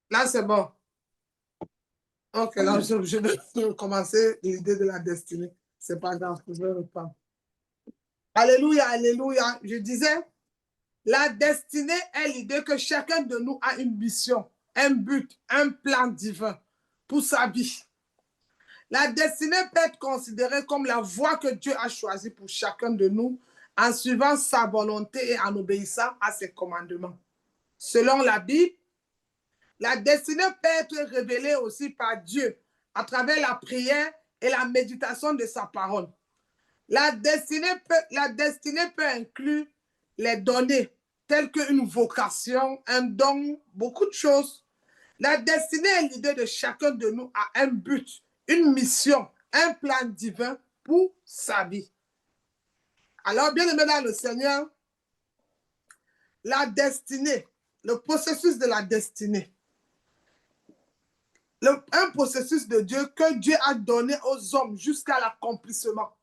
Là, c'est bon. Ok, là, je vais commencer l'idée de la destinée. C'est pas grave, je vais reprendre. Alléluia, alléluia. Je disais, la destinée est l'idée que chacun de nous a une mission, un but, un plan divin pour sa vie. La destinée peut être considérée comme la voie que Dieu a choisie pour chacun de nous en suivant sa volonté et en obéissant à ses commandements. Selon la Bible, la destinée peut être révélée aussi par Dieu à travers la prière et la méditation de sa parole. La destinée peut inclure les données telles qu'une vocation, un don, beaucoup de choses. La destinée est l'idée de chacun de nous à un but, une mission, un plan divin pour sa vie. Alors, bien aimé dans le Seigneur, la destinée, le processus de la destinée, un processus de Dieu que Dieu a donné aux hommes jusqu'à l'accomplissement.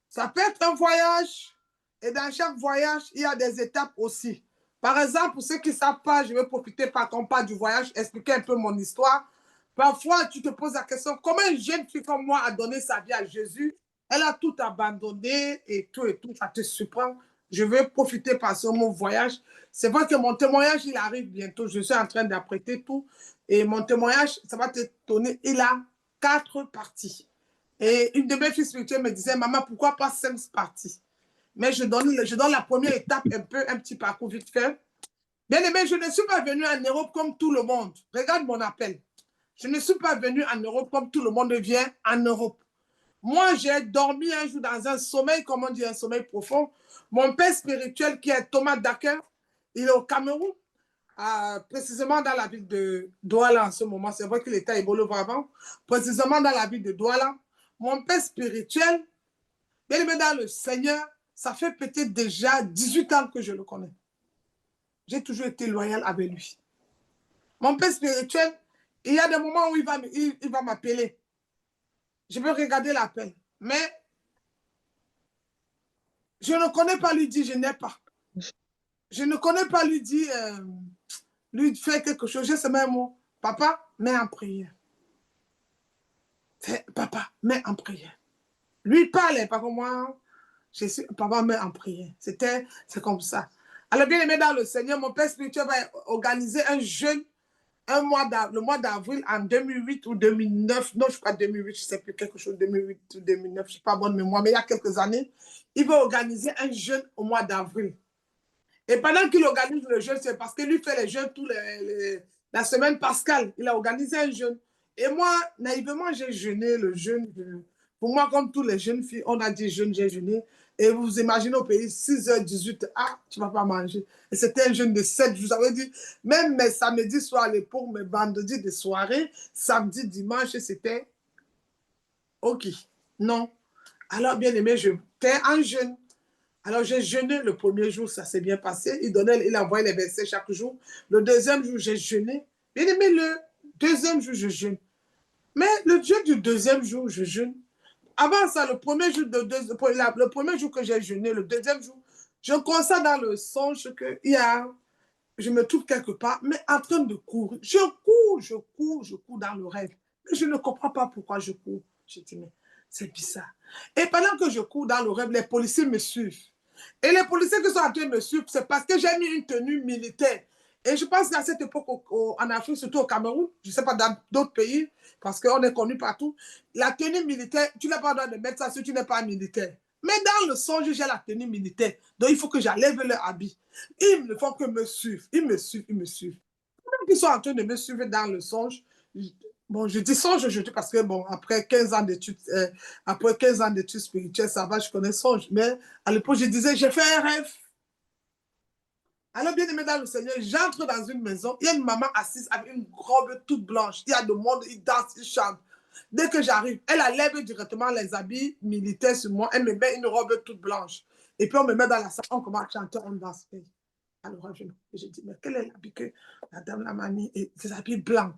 Ça peut être un voyage, et dans chaque voyage, il y a des étapes aussi. Par exemple, pour ceux qui ne savent pas, je vais profiter par qu'on parle du voyage, expliquer un peu mon histoire. Parfois, tu te poses la question, comment une jeune fille comme moi a donné sa vie à Jésus? Elle a tout abandonné et tout, ça te surprend. Je vais profiter par ce mot voyage. C'est vrai que mon témoignage, il arrive bientôt. Je suis en train d'apprêter tout. Et mon témoignage, ça va t'étonner, il a 4 parties. Et une de mes filles spirituelles me disait, maman, pourquoi pas 5 parties? Mais je donne la première étape, un petit parcours vite fait. Bien aimé, je ne suis pas venue en Europe comme tout le monde. Regarde mon appel. Je ne suis pas venue en Europe comme tout le monde vient en Europe. Moi, j'ai dormi un jour dans un sommeil, comme on dit, un sommeil profond. Mon père spirituel, qui est Thomas Dacker, il est au Cameroun, précisément dans la ville de Douala en ce moment. C'est vrai qu'il était à Ebolo avant. Précisément dans la ville de Douala. Mon père spirituel, bien aimé dans le Seigneur, ça fait peut-être déjà 18 ans que je le connais. J'ai toujours été loyal avec lui. Mon père spirituel, il y a des moments où il va m'appeler. Je vais regarder l'appel. Mais je ne connais pas lui dire je n'ai pas. Je ne connais pas lui dire, lui faire quelque chose. J'ai ce même mot. Papa, mets en prière. Papa, mets en prière. Lui parle, par contre, moi, papa, mets en prière. C'est comme ça. Alors, bien aimé dans le Seigneur, mon père spirituel va organiser un jeûne le mois d'avril en 2008 ou 2009. Non, je crois 2008, je ne sais plus, quelque chose, 2008 ou 2009, je ne sais pas bonne mémoire, mais il y a quelques années, il va organiser un jeûne au mois d'avril. Et pendant qu'il organise le jeûne, c'est parce qu'il lui fait les jeûnes la semaine pascale. Il a organisé un jeûne. Et moi, naïvement, j'ai jeûné le jeûne. Pour moi, comme toutes les jeunes filles, on a dit jeûne, j'ai jeûné. Et vous imaginez au pays, 6h18, tu ne vas pas manger. Et c'était un jeûne de 7 jours. Ça veut dire, même mes samedis soirs, pour mes vendredis de soirée, samedi, dimanche, c'était OK. Non. Alors, bien aimé, j'étais en jeûne. Alors, j'ai jeûné le premier jour, ça s'est bien passé. Il envoyait les versets chaque jour. Le deuxième jour, j'ai jeûné. Bien aimé, le deuxième jour, je jeûne. Mais le Dieu du deuxième jour, je jeûne. Avant ça, le premier jour que j'ai jeûné, le deuxième jour, je constate dans le songe que je me trouve quelque part, mais en train de courir. Je cours dans le rêve. Mais je ne comprends pas pourquoi je cours. Je dis, mais c'est bizarre. Et pendant que je cours dans le rêve, les policiers me suivent. Et les policiers qui sont en train de me suivre, c'est parce que j'ai mis une tenue militaire. Et je pense qu'à cette époque, en Afrique, surtout au Cameroun, je ne sais pas dans d'autres pays, parce qu'on est connu partout, la tenue militaire, tu n'as pas le droit de mettre ça si tu n'es pas militaire. Mais dans le songe, j'ai la tenue militaire. Donc, il faut que j'enlève leur habit. Ils ne font que me suivre. Ils me suivent. Pendant qu'ils sont en train de me suivre dans le songe, bon, je dis songe aujourd'hui parce que, bon, après 15 ans d'études spirituelles, ça va, je connais songe. Mais à l'époque, je disais, j'ai fait un rêve. Alors, bien aimé dans le Seigneur, j'entre dans une maison, il y a une maman assise avec une robe toute blanche. Il y a du monde, il danse, il chante. Dès que j'arrive, elle enlève directement les habits militaires sur moi. Elle me met une robe toute blanche. Et puis, on me met dans la salle, on commence à chanter, on danse. Alors, je dis, mais quel est l'habit que la dame m'a mis? Et des habits blancs.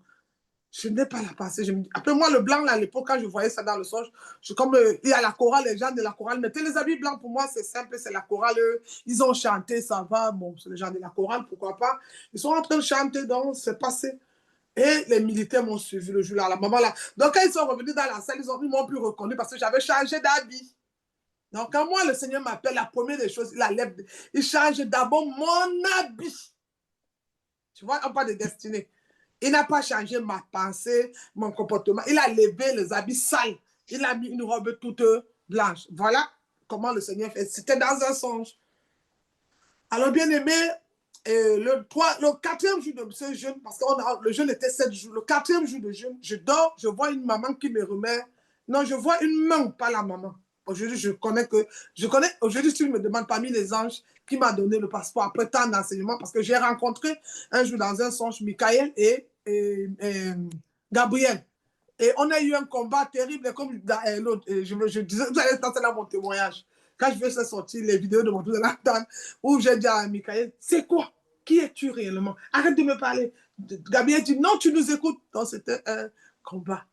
Je n'ai pas la pensée. Je me dis, après moi, le blanc, là, à l'époque, quand je voyais ça dans le songe, comme il y a la chorale, les gens de la chorale mettaient les habits blancs. Pour moi, c'est simple, c'est la chorale. Ils ont chanté, ça va. Bon, c'est les gens de la chorale, pourquoi pas. Ils sont en train de chanter, donc c'est passé. Et les militaires m'ont suivi le jour-là, la maman là. Donc, quand ils sont revenus dans la salle, ils m'ont plus reconnu parce que j'avais changé d'habit. Donc, quand moi, le Seigneur m'appelle, la première des choses, il change d'abord mon habit. Tu vois, on parle de destinée. Il n'a pas changé ma pensée, mon comportement. Il a levé les habits sales. Il a mis une robe toute blanche. Voilà comment le Seigneur fait. C'était dans un songe. Alors, bien aimé, le quatrième jour de ce jeûne, parce que le jeûne était 7 jours, le quatrième jour de jeûne, je dors, je vois une maman qui me remet. Non, je vois une main, pas la maman. Aujourd'hui, aujourd'hui, si tu me demandes parmi les anges qui m'a donné le passeport après tant d'enseignements, parce que j'ai rencontré un jour dans un songe Michael et Gabriel. Et on a eu un combat terrible, comme l'autre. Je disais, vous allez tenter là mon témoignage. Quand je vais sortir les vidéos de mon tour de la table, où j'ai dit à Michael, c'est quoi? Qui es-tu réellement? Arrête de me parler. Gabriel dit, non, tu nous écoutes. Donc, c'était un combat.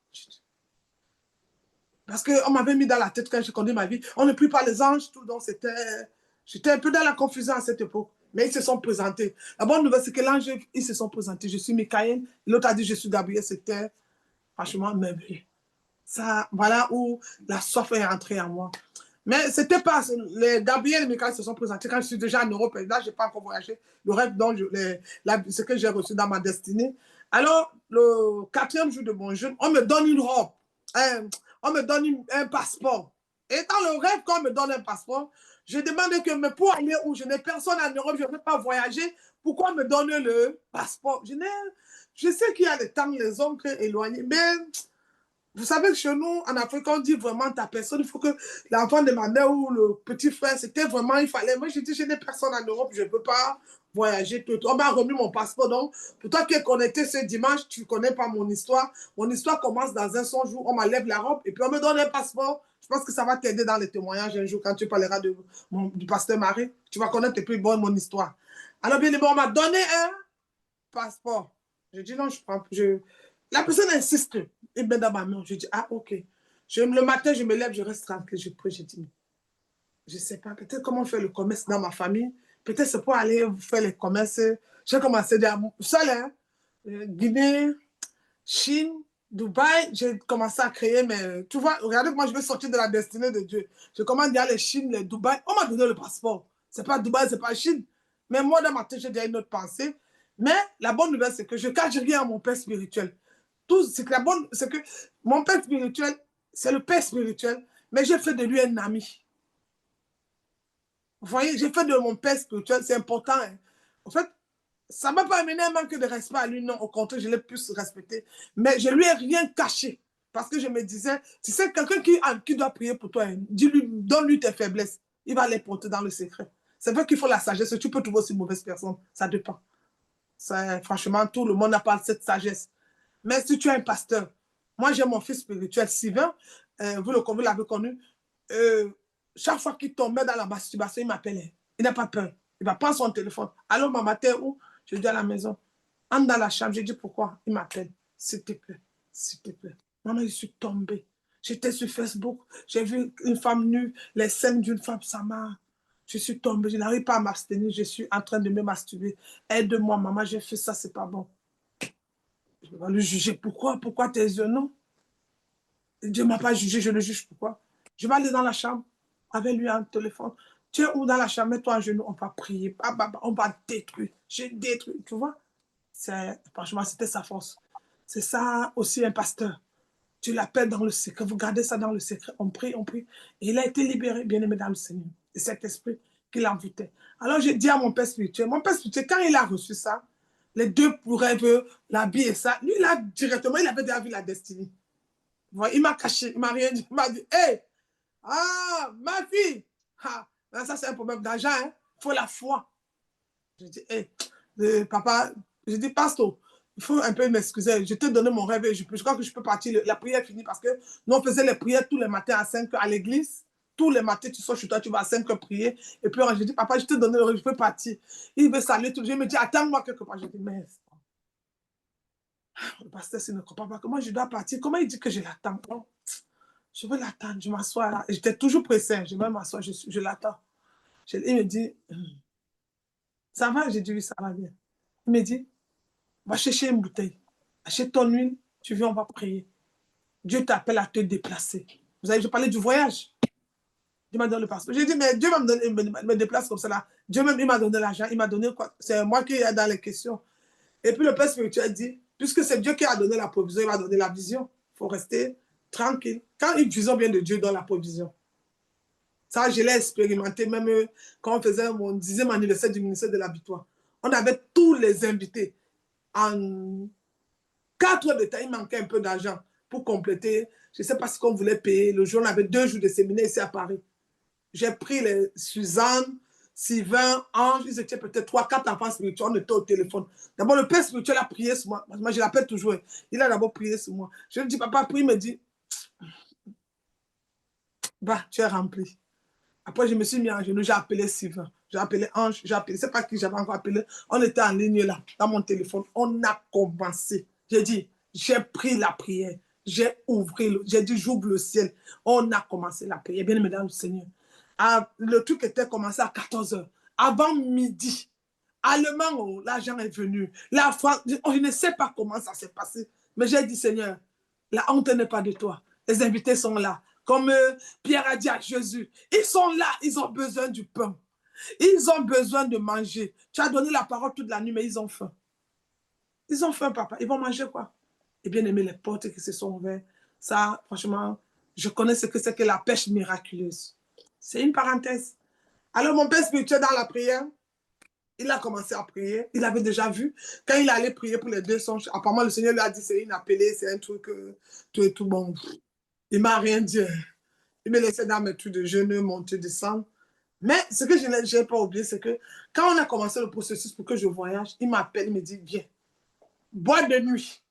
Parce qu'on m'avait mis dans la tête quand j'ai conduit ma vie. On ne prie pas les anges, tout. Donc, j'étais un peu dans la confusion à cette époque. Mais ils se sont présentés. La bonne nouvelle, c'est que l'ange, ils se sont présentés. Je suis Michael. L'autre a dit, je suis Gabriel. C'était franchement merveilleux. Ça, voilà où la soif est entrée en moi. Mais c'était pas. Les Gabriel et Michael se sont présentés quand je suis déjà en Europe. Et là, je n'ai pas encore voyagé. Le rêve, donc, ce que j'ai reçu dans ma destinée. Alors, le quatrième jour de mon jeûne, on me donne une robe. On me donne un passeport. Et dans le rêve, quand on me donne un passeport, je demande que, mais pour aller où je n'ai personne en Europe, je ne peux pas voyager. Pourquoi on me donne le passeport? Je sais qu'il y a des temps, les oncles éloignés, mais vous savez que chez nous, en Afrique, on dit vraiment ta personne. Il faut que l'enfant de ma mère ou le petit frère, c'était vraiment, il fallait. Moi, j'ai dit, je n'ai personne en Europe, je ne peux pas voyager. On m'a remis mon passeport. Donc, pour toi qui es connecté ce dimanche, tu ne connais pas mon histoire. Mon histoire commence dans un songe où on m'enlève la robe et puis on me donne un passeport. Je pense que ça va t'aider dans les témoignages un jour quand tu parleras du pasteur Marie. Tu vas connaître plus bon mon histoire. Alors, bien, on m'a donné un passeport. Je dis non, je prends. La personne insiste. Il met dans ma main. Je dis, ah, ok. Le matin, je me lève, je reste tranquille, je prie, je dis, je ne sais pas, peut-être comment faire le commerce dans ma famille. Peut-être c'est pour aller faire le commerce. J'ai commencé à seul, hein, Guinée, Chine, Dubaï, j'ai commencé à créer mes. Tu vois, regardez comment je vais sortir de la destinée de Dieu. Je commence à aller Chine, les Dubaï. On m'a donné le passeport. C'est pas Dubaï, c'est pas Chine. Mais moi, dans ma tête, j'ai déjà une autre pensée. Mais la bonne nouvelle, c'est que je cache rien à mon père spirituel. Tout, c'est que c'est que mon père spirituel, c'est le père spirituel, mais j'ai fait de lui un ami. Vous voyez, j'ai fait de mon père spirituel, c'est important. Hein. En fait, ça ne m'a pas amené un manque de respect à lui, non, au contraire, je l'ai plus respecté. Mais je ne lui ai rien caché. Parce que je me disais, tu sais, quelqu'un qui doit prier pour toi, hein, dis-lui, donne-lui tes faiblesses. Il va les porter dans le secret. C'est vrai qu'il faut la sagesse. Tu peux trouver aussi une mauvaise personne. Ça dépend. Franchement, tout le monde n'a pas cette sagesse. Mais si tu es un pasteur, moi j'ai mon fils spirituel, Sylvain, vous l'avez connu, euh, chaque fois qu'il tombait dans la masturbation, il m'appelait. Il n'a pas peur. Il va prendre son téléphone. Allô, maman, t'es où? Je dis à la maison. Entre dans la chambre. Je dis pourquoi? Il m'appelle. S'il te plaît, s'il te plaît. Maman, je suis tombée. J'étais sur Facebook. J'ai vu une femme nue, les scènes d'une femme, ça m'a. Je suis tombée. Je n'arrive pas à m'abstenir. Je suis en train de me masturber. Aide-moi, maman, j'ai fait ça, c'est pas bon. Je vais le juger. Pourquoi? Pourquoi tes yeux? Non. Dieu ne m'a pas jugé, je le juge. Pourquoi? Je vais aller dans la chambre avec lui en téléphone. Tu es où dans la chambre? Mets-toi à genoux, on va prier. On va détruire. J'ai détruit. Tu vois? Franchement, c'était sa force. C'est ça aussi un pasteur. Tu l'appelles dans le secret. Vous gardez ça dans le secret. On prie, on prie. Et il a été libéré, bien aimé dans le Seigneur. Et cet esprit qui l'envoûtait. Alors j'ai dit à mon père spirituel, quand il a reçu ça, les deux rêves, l'habit et ça, lui, là, directement, il avait déjà vu la destinée. Il m'a caché, il m'a rien dit. Il m'a dit, hé, hey, ah, ma fille, ah, ça c'est un problème d'argent, hein. Il faut la foi. Je dis, hé, hey, papa, je dis, pasteur, il faut un peu m'excuser. Je t'ai donné mon rêve et je crois que je peux partir. La prière est finie parce que nous, on faisait les prières tous les matins à 5 heures à l'église. Tous les matins, tu sors chez toi, tu vas à 5 heures prier. Et puis, je dis, papa, je t'ai donné le rêve, je peux partir. Il veut saluer tout. Je me dis, attends-moi quelque part. Je dis, mais Le pasteur, s'il ne comprend pas comment je dois partir, comment il dit que je l'attends? Oh, je veux l'attendre, je m'assois là. J'étais toujours pressée, je vais m'asseoir, je l'attends. Il me dit, ça va? J'ai dit, oui, ça va bien. Il me dit, va chercher une bouteille, achète ton huile, tu viens, on va prier. Dieu t'appelle à te déplacer. Vous avez, je parlais du voyage. Dieu m'a donné le passeport. J'ai dit, mais Dieu va me déplacer comme ça là. Dieu même, il m'a donné l'argent, il m'a donné quoi? C'est moi qui ai dans les questions. Et puis le Père spirituel dit, puisque c'est Dieu qui a donné la provision, il va donner la vision. Il faut rester tranquille. Quand une vision vient de Dieu, donne la provision. Ça, je l'ai expérimenté même quand on faisait mon 10e anniversaire du ministère de la Victoire. On avait tous les invités. En 4 heures de temps, il manquait un peu d'argent pour compléter. Je ne sais pas ce qu'on voulait payer. Le jour, on avait 2 jours de séminaire ici à Paris. J'ai pris les Suzanne, Sylvain, Ange, ils étaient peut-être 3, 4 enfants spirituels, on était au téléphone. D'abord, le Père spirituel a prié sur moi. Moi, je l'appelle toujours. Il a d'abord prié sur moi. Je lui dis, papa, prie, il me dit, bah, tu es rempli. Après, je me suis mis en genoux, j'ai appelé Sylvain, j'ai appelé Ange, j'ai appelé, c'est pas qui j'avais encore appelé. On était en ligne là, dans mon téléphone. On a commencé. J'ai dit, j'ai pris la prière. J'ai ouvert, j'ai dit, j'ouvre le ciel. On a commencé la prière. Bien aimé dans le Seigneur. Ah, le truc était commencé à 14 heures. Avant midi, allemand, oh, l'argent est venu. La France, oh, je ne sais pas comment ça s'est passé. Mais j'ai dit, Seigneur, la honte n'est pas de toi. Les invités sont là. Comme Pierre a dit à Jésus, ils sont là, ils ont besoin du pain. Ils ont besoin de manger. Tu as donné la parole toute la nuit, mais ils ont faim. Ils ont faim, papa. Ils vont manger quoi? Et bien aimé, les portes qui se sont ouvertes. Ça, franchement, je connais ce que c'est que la pêche miraculeuse. C'est une parenthèse. Alors, mon père spirituel, dans la prière, il a commencé à prier. Il avait déjà vu. Quand il allait prier pour les 2 songes, apparemment, le Seigneur lui a dit, c'est une appelée, c'est un truc, tout et tout bon. Il ne m'a rien dit. Il me laissait dans mes trucs de jeûne, monter, descendre. Mais ce que je n'ai pas oublié, c'est que quand on a commencé le processus pour que je voyage, il m'appelle, il me dit, viens, boîte de nuit,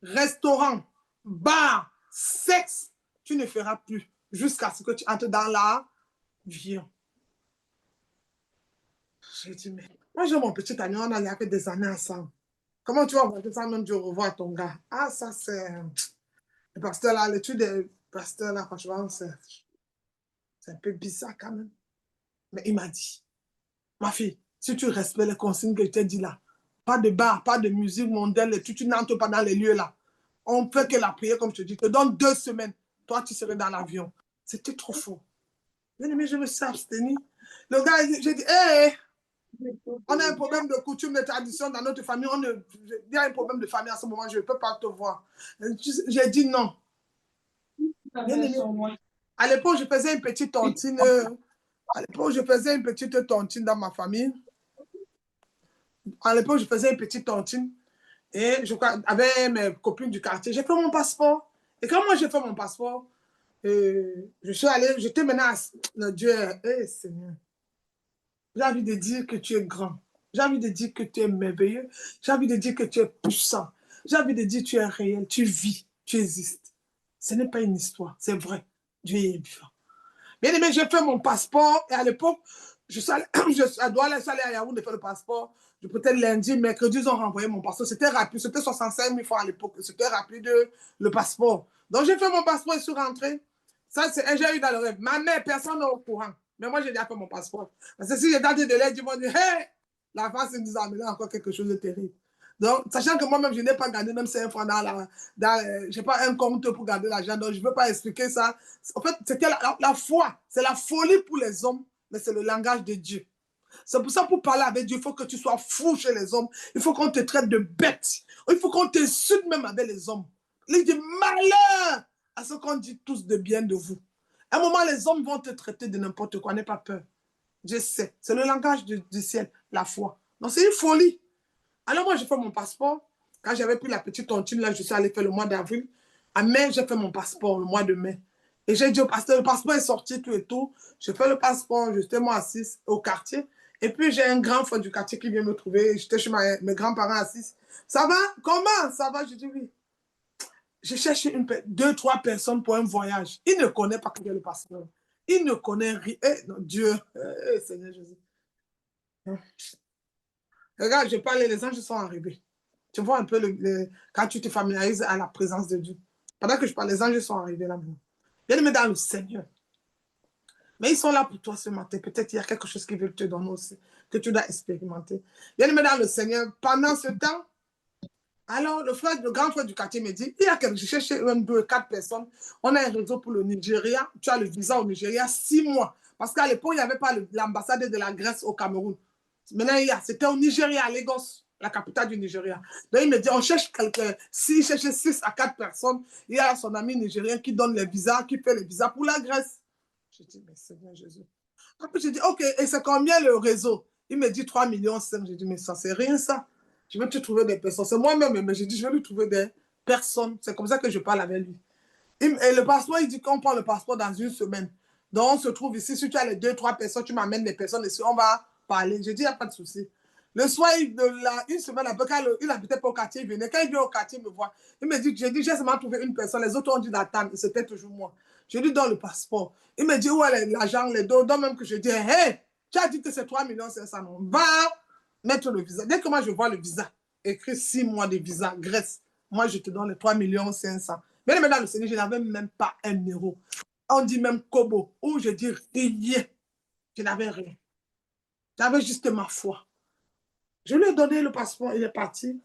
restaurant, bar, sexe, tu ne feras plus jusqu'à ce que tu entres dans l'avion. J'ai dit, mais moi, j'ai mon petit ami, on a fait des années ensemble. Comment tu vas voir ça, même du revoir ton gars? Ah, ça, c'est. Le pasteur là, l'étude des pasteurs là, franchement, c'est un peu bizarre quand même. Mais il m'a dit, ma fille, si tu respectes les consignes que je t'ai dit là, pas de bar, pas de musique mondaine, tu n'entres pas dans les lieux là. On fait que la prière, comme je te dis. Je te donne 2 semaines. Toi, tu serais dans l'avion. C'était trop fort. Mais je me suis abstenu. Le gars, j'ai dit, hé, hey, on a un problème de coutume, de tradition dans notre famille. Il y a un problème de famille à ce moment, je ne peux pas te voir. J'ai dit non. À l'époque, je faisais une petite tontine. À l'époque, je faisais une petite tontine dans ma famille. À l'époque, je faisais une petite tontine. Et je crois, avec mes copines du quartier, j'ai fait mon passeport. Et quand moi j'ai fait mon passeport, je suis allée, j'étais maintenant à Dieu, hey, Seigneur. J'ai envie de dire que tu es grand. J'ai envie de dire que tu es merveilleux. J'ai envie de dire que tu es puissant. J'ai envie de dire que tu es réel, tu vis, tu existes. Ce n'est pas une histoire, c'est vrai. Dieu est vivant. Bien aimé, j'ai fait mon passeport et à l'époque, je dois aller à Yaoundé faire le passeport. Peut-être lundi, mercredi, ils ont renvoyé mon passeport. C'était rapide, c'était 65 000 francs à l'époque. C'était rapide le passeport. Donc j'ai fait mon passeport et je suis rentrée. Ça, j'ai eu dans le rêve. Ma mère, personne n'est au courant. Mais moi, j'ai déjà fait mon passeport. Parce que si j'ai daté de l'aide, ils vont dire, hey, la France nous a amené encore quelque chose de terrible. Donc, sachant que moi-même, je n'ai pas gardé même 5 francs je n'ai pas un compte pour garder l'argent, donc je ne veux pas expliquer ça. En fait, c'était la foi. C'est la folie pour les hommes, mais c'est le langage de Dieu. C'est pour ça, pour parler avec Dieu, il faut que tu sois fou chez les hommes. Il faut qu'on te traite de bête. Il faut qu'on t'insulte même avec les hommes. Il dit malheur à ce qu'on dit tous de bien de vous. À un moment, les hommes vont te traiter de n'importe quoi. N'aie pas peur. Je sais. C'est le langage du ciel, la foi. Donc, c'est une folie. Alors, moi, j'ai fait mon passeport. Quand j'avais pris la petite tontine, là, je suis allée faire le mois d'avril. En mai, j'ai fait mon passeport, le mois de mai. Et j'ai dit au pasteur, le passeport est sorti, tout et tout. J'ai fait le passeport, j'étais moi assise au quartier. Et puis, j'ai un grand frère du quartier qui vient me trouver. J'étais chez mes grands-parents assis. Ça va? Comment? Ça va? Je dis oui. Je cherche 2, 3 personnes pour un voyage. Il ne connaît pas que j'ai le passeport. Il ne connaît rien. Eh, non, Dieu, Seigneur Jésus. Regarde, je parle, les anges sont arrivés. Tu vois un peu quand tu te familiarises à la présence de Dieu. Pendant que je parle, les anges sont arrivés là-bas. Bien-aimé dans le Seigneur. Mais ils sont là pour toi ce matin. Peut-être qu'il y a quelque chose qu'ils veulent te donner aussi, que tu dois expérimenter. Bien-aimé dans le Seigneur, pendant ce temps, alors le grand frère du quartier me dit, il y a quelque chose, je cherche même 2 ou 4 personnes. On a un réseau pour le Nigeria. Tu as le visa au Nigeria, 6 mois. Parce qu'à l'époque, il n'y avait pas l'ambassade de la Grèce au Cameroun. Maintenant, c'était au Nigeria, à Lagos, la capitale du Nigeria. Donc, il me dit, on cherche quelqu'un. S'il cherche 6 à 4 personnes, il y a son ami nigérien qui donne les visas, qui fait les visas pour la Grèce. Je dis, mais Seigneur Jésus. Après, je dis, OK, et c'est combien le réseau? Il me dit 3,5 millions. Je dis, mais ça, c'est rien ça. Je vais te trouver des personnes. C'est moi-même, mais je dis, je vais lui trouver des personnes. C'est comme ça que je parle avec lui. Et le passeport, il dit qu'on prend le passeport dans 1 semaine. Donc, on se trouve ici. Si tu as les 2, 3 personnes, tu m'amènes les personnes ici, on va parler. Je dis, il n'y a pas de souci. Le soir, une semaine après, quand il n'habitait pas au quartier, il venait. Quand il vient au quartier, il me voit. Il me dit, j'ai seulement trouvé une personne. Les autres ont dit d'attendre. C'était toujours moi. Je lui donne le passeport. Il me dit, où est l'agent, les deux, donc même que je dis, hé, tu as dit que c'est 3,5 millions, non. Va mettre le visa. Dès que moi, je vois le visa, écrit 6 mois de visa, Grèce, moi, je te donne les 3,5 millions. Mais maintenant, le Seigneur, je n'avais même pas 1 euro. On dit même Kobo, ou je dis rien. Je n'avais rien. J'avais juste ma foi. Je lui ai donné le passeport, il est parti.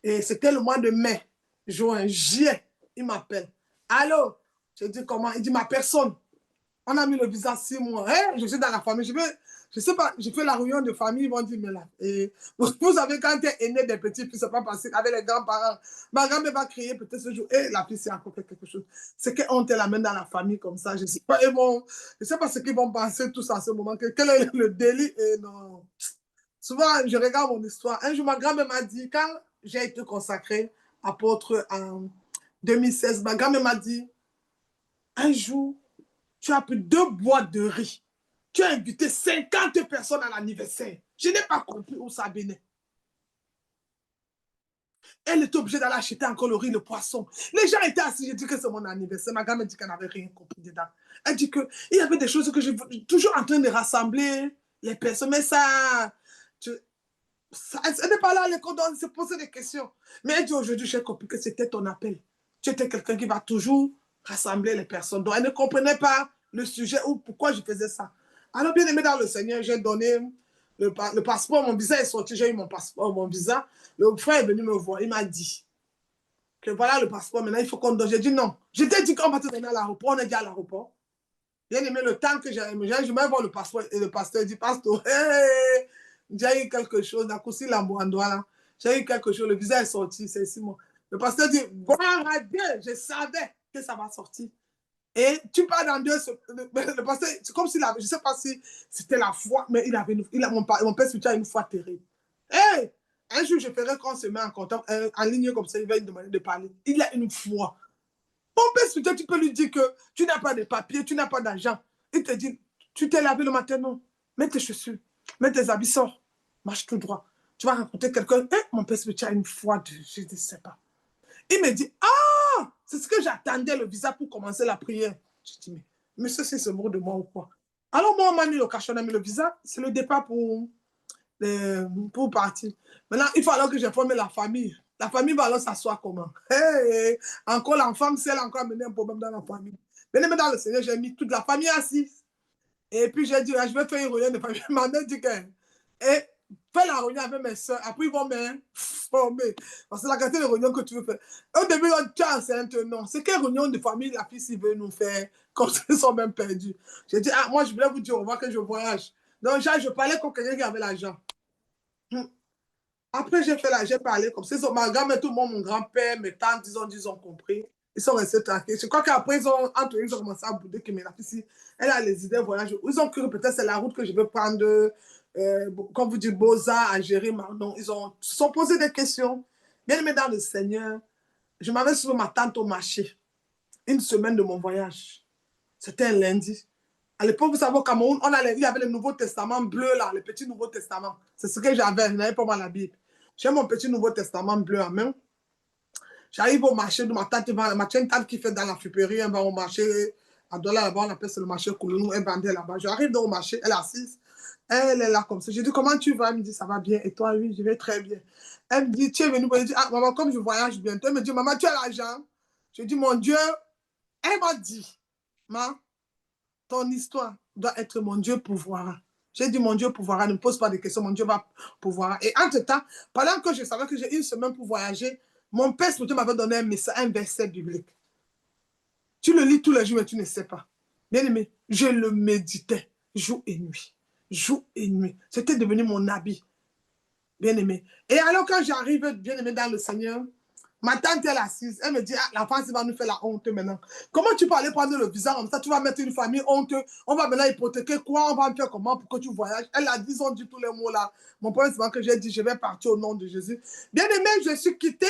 Et c'était le mois de mai, juin, juillet. Il m'appelle. Allô? Je dis comment? Il dit ma personne. On a mis le visa 6 mois. Hein? Je suis dans la famille. Je sais pas, je fais la réunion de famille. Ils vont dire, mais là, et vous savez, quand tu es aîné des petits, puis c'est pas passé avec les grands-parents. Ma grand-mère va crier peut-être ce jour. Et la fille, c'est encore quelque chose. C'est qu'on te l'amène dans la famille comme ça. Je sais pas, je sais pas ce qu'ils vont penser tous à ce moment. Quel est le délit? Et non. Souvent, je regarde mon histoire. Un jour, ma grand-mère m'a dit, quand j'ai été consacrée apôtre en 2016, ma grand-mère m'a dit, un jour, tu as pris 2 boîtes de riz. Tu as invité 50 personnes à l'anniversaire. Je n'ai pas compris où ça venait. Elle était obligée d'aller acheter encore le riz, le poisson. Les gens étaient assis, j'ai dit que c'est mon anniversaire. Ma grand-mère dit qu'elle n'avait rien compris dedans. Elle dit qu'il y avait des choses que je toujours en train de rassembler les personnes. Mais ça, elle n'est pas là à l'école, on se posait des questions. Mais elle dit aujourd'hui, j'ai compris que c'était ton appel. Tu étais quelqu'un qui va toujours rassembler les personnes. Donc elle ne comprenait pas le sujet ou pourquoi je faisais ça. Alors, bien aimé dans le Seigneur, j'ai donné le passeport, mon visa est sorti, j'ai eu mon passeport, mon visa. Le frère est venu me voir, il m'a dit que voilà le passeport, maintenant il faut qu'on donne. J'ai dit non. Je t'ai dit qu'on va te donner à l'aéroport, on est déjà à l'aéroport. Bien aimé, le temps que je vais voir le passeport et le pasteur dit, pasteur, hey, j'ai eu quelque chose, j'ai eu quelque chose, le visa est sorti, c'est 6 mois. Le pasteur dit, gloire à Dieu, je savais que ça va sortir. Et tu pars dans 2 semaines. Le pasteur, c'est comme s'il avait, je ne sais pas si c'était la foi, mais mon père spirituel a une foi terrible. Hey, un jour, je ferai qu'on se met en contact, en ligne comme ça, il va me demander de parler. Il a une foi. Mon père spirituel, tu peux lui dire que tu n'as pas de papier, tu n'as pas d'argent. Il te dit, tu t'es lavé le matin, non. Mets tes chaussures, mets tes habits, sors, marche tout droit. Tu vas rencontrer quelqu'un. Mon père spirituel a une foi, je ne sais pas. Il me dit, ah, c'est ce que j'attendais, le visa pour commencer la prière. Je dis, mais monsieur, c'est ce mot de moi ou quoi? Alors moi, on m'a mis le cachot, on a mis le visa, c'est le départ pour partir. Maintenant, il faut alors que j'ai formé la famille. La famille va alors s'asseoir comment? Hey, encore l'enfant, c'est elle a encore amené un problème dans la famille. Mais dans le Seigneur, j'ai mis toute la famille assise. Et puis j'ai dit, je vais faire une réunion de famille. Ma mère dit que, et fais la réunion avec mes soeurs. Après, ils vont me former. Parce que la quantité de réunions que tu veux faire. Au début, tu es enceinte, non. C'est quelle réunion de famille la fille veut nous faire quand ils sont même perdus? J'ai dit, moi, je voulais vous dire au revoir que je voyage. Donc, je parlais comme quelqu'un qui avait l'argent. Après, j'ai parlé comme ça. Ma grand-mère, tout le monde, mon grand-père, mes tantes, ils ont compris. Ils sont restés tranquilles. Je crois qu'après, ils ont commencé à bouder que la fille, elle a les idées voyage. Ils ont cru que peut-être c'est la route que je vais prendre, comme vous dites, Beaux-Arts, Algérie, Mardon. Ils se sont posé des questions. Bien aimé dans le Seigneur, je m'avais suivi ma tante au marché. Une semaine de mon voyage. C'était un lundi. À l'époque, vous savez, au Cameroun, il y avait le Nouveau Testament bleu, là, le petit Nouveau Testament. C'est ce que j'avais. Je n'avais pas moi la Bible. J'ai mon petit Nouveau Testament bleu en main. J'arrive au marché de ma tante. Ma tante qui fait dans la friperie, elle va au marché. À Douala, là-bas, on appelle ça le marché Koulounou. Elle vendait là-bas. J'arrive au marché, elle est assise. Elle est là comme ça. Je dis, comment tu vas? Elle me dit, ça va bien. Et toi? Oui, je vais très bien. Elle me dit, tu es venue pour me dire, ah, maman, comme je voyage bientôt. Elle me dit, maman, tu as l'argent? Je dis, mon Dieu, elle m'a dit, ma, ton histoire doit être mon Dieu pourvoira. J'ai dit, mon Dieu pourvoira, ne me pose pas de questions, mon Dieu va pourvoira. Et entre-temps, pendant que je savais que j'ai une semaine pour voyager, mon père spirituel m'avait donné un message, un verset biblique. Tu le lis tous les jours, mais tu ne sais pas. Bien aimé, je le méditais jour et nuit. Jour et nuit. C'était devenu mon habit. Bien aimé. Et alors, quand j'arrive, bien aimé, dans le Seigneur, ma tante, elle est assise. Elle me dit, ah, la France va nous faire la honte maintenant. Comment tu peux aller prendre le visa comme ça? Tu vas mettre une famille honte. On va maintenant hypothéquer quoi? On va faire comment pour que tu voyages? Elle a dit, ils ont dit tous les mots là. Mon point, c'est que j'ai dit, je vais partir au nom de Jésus. Bien aimé, je suis quitté.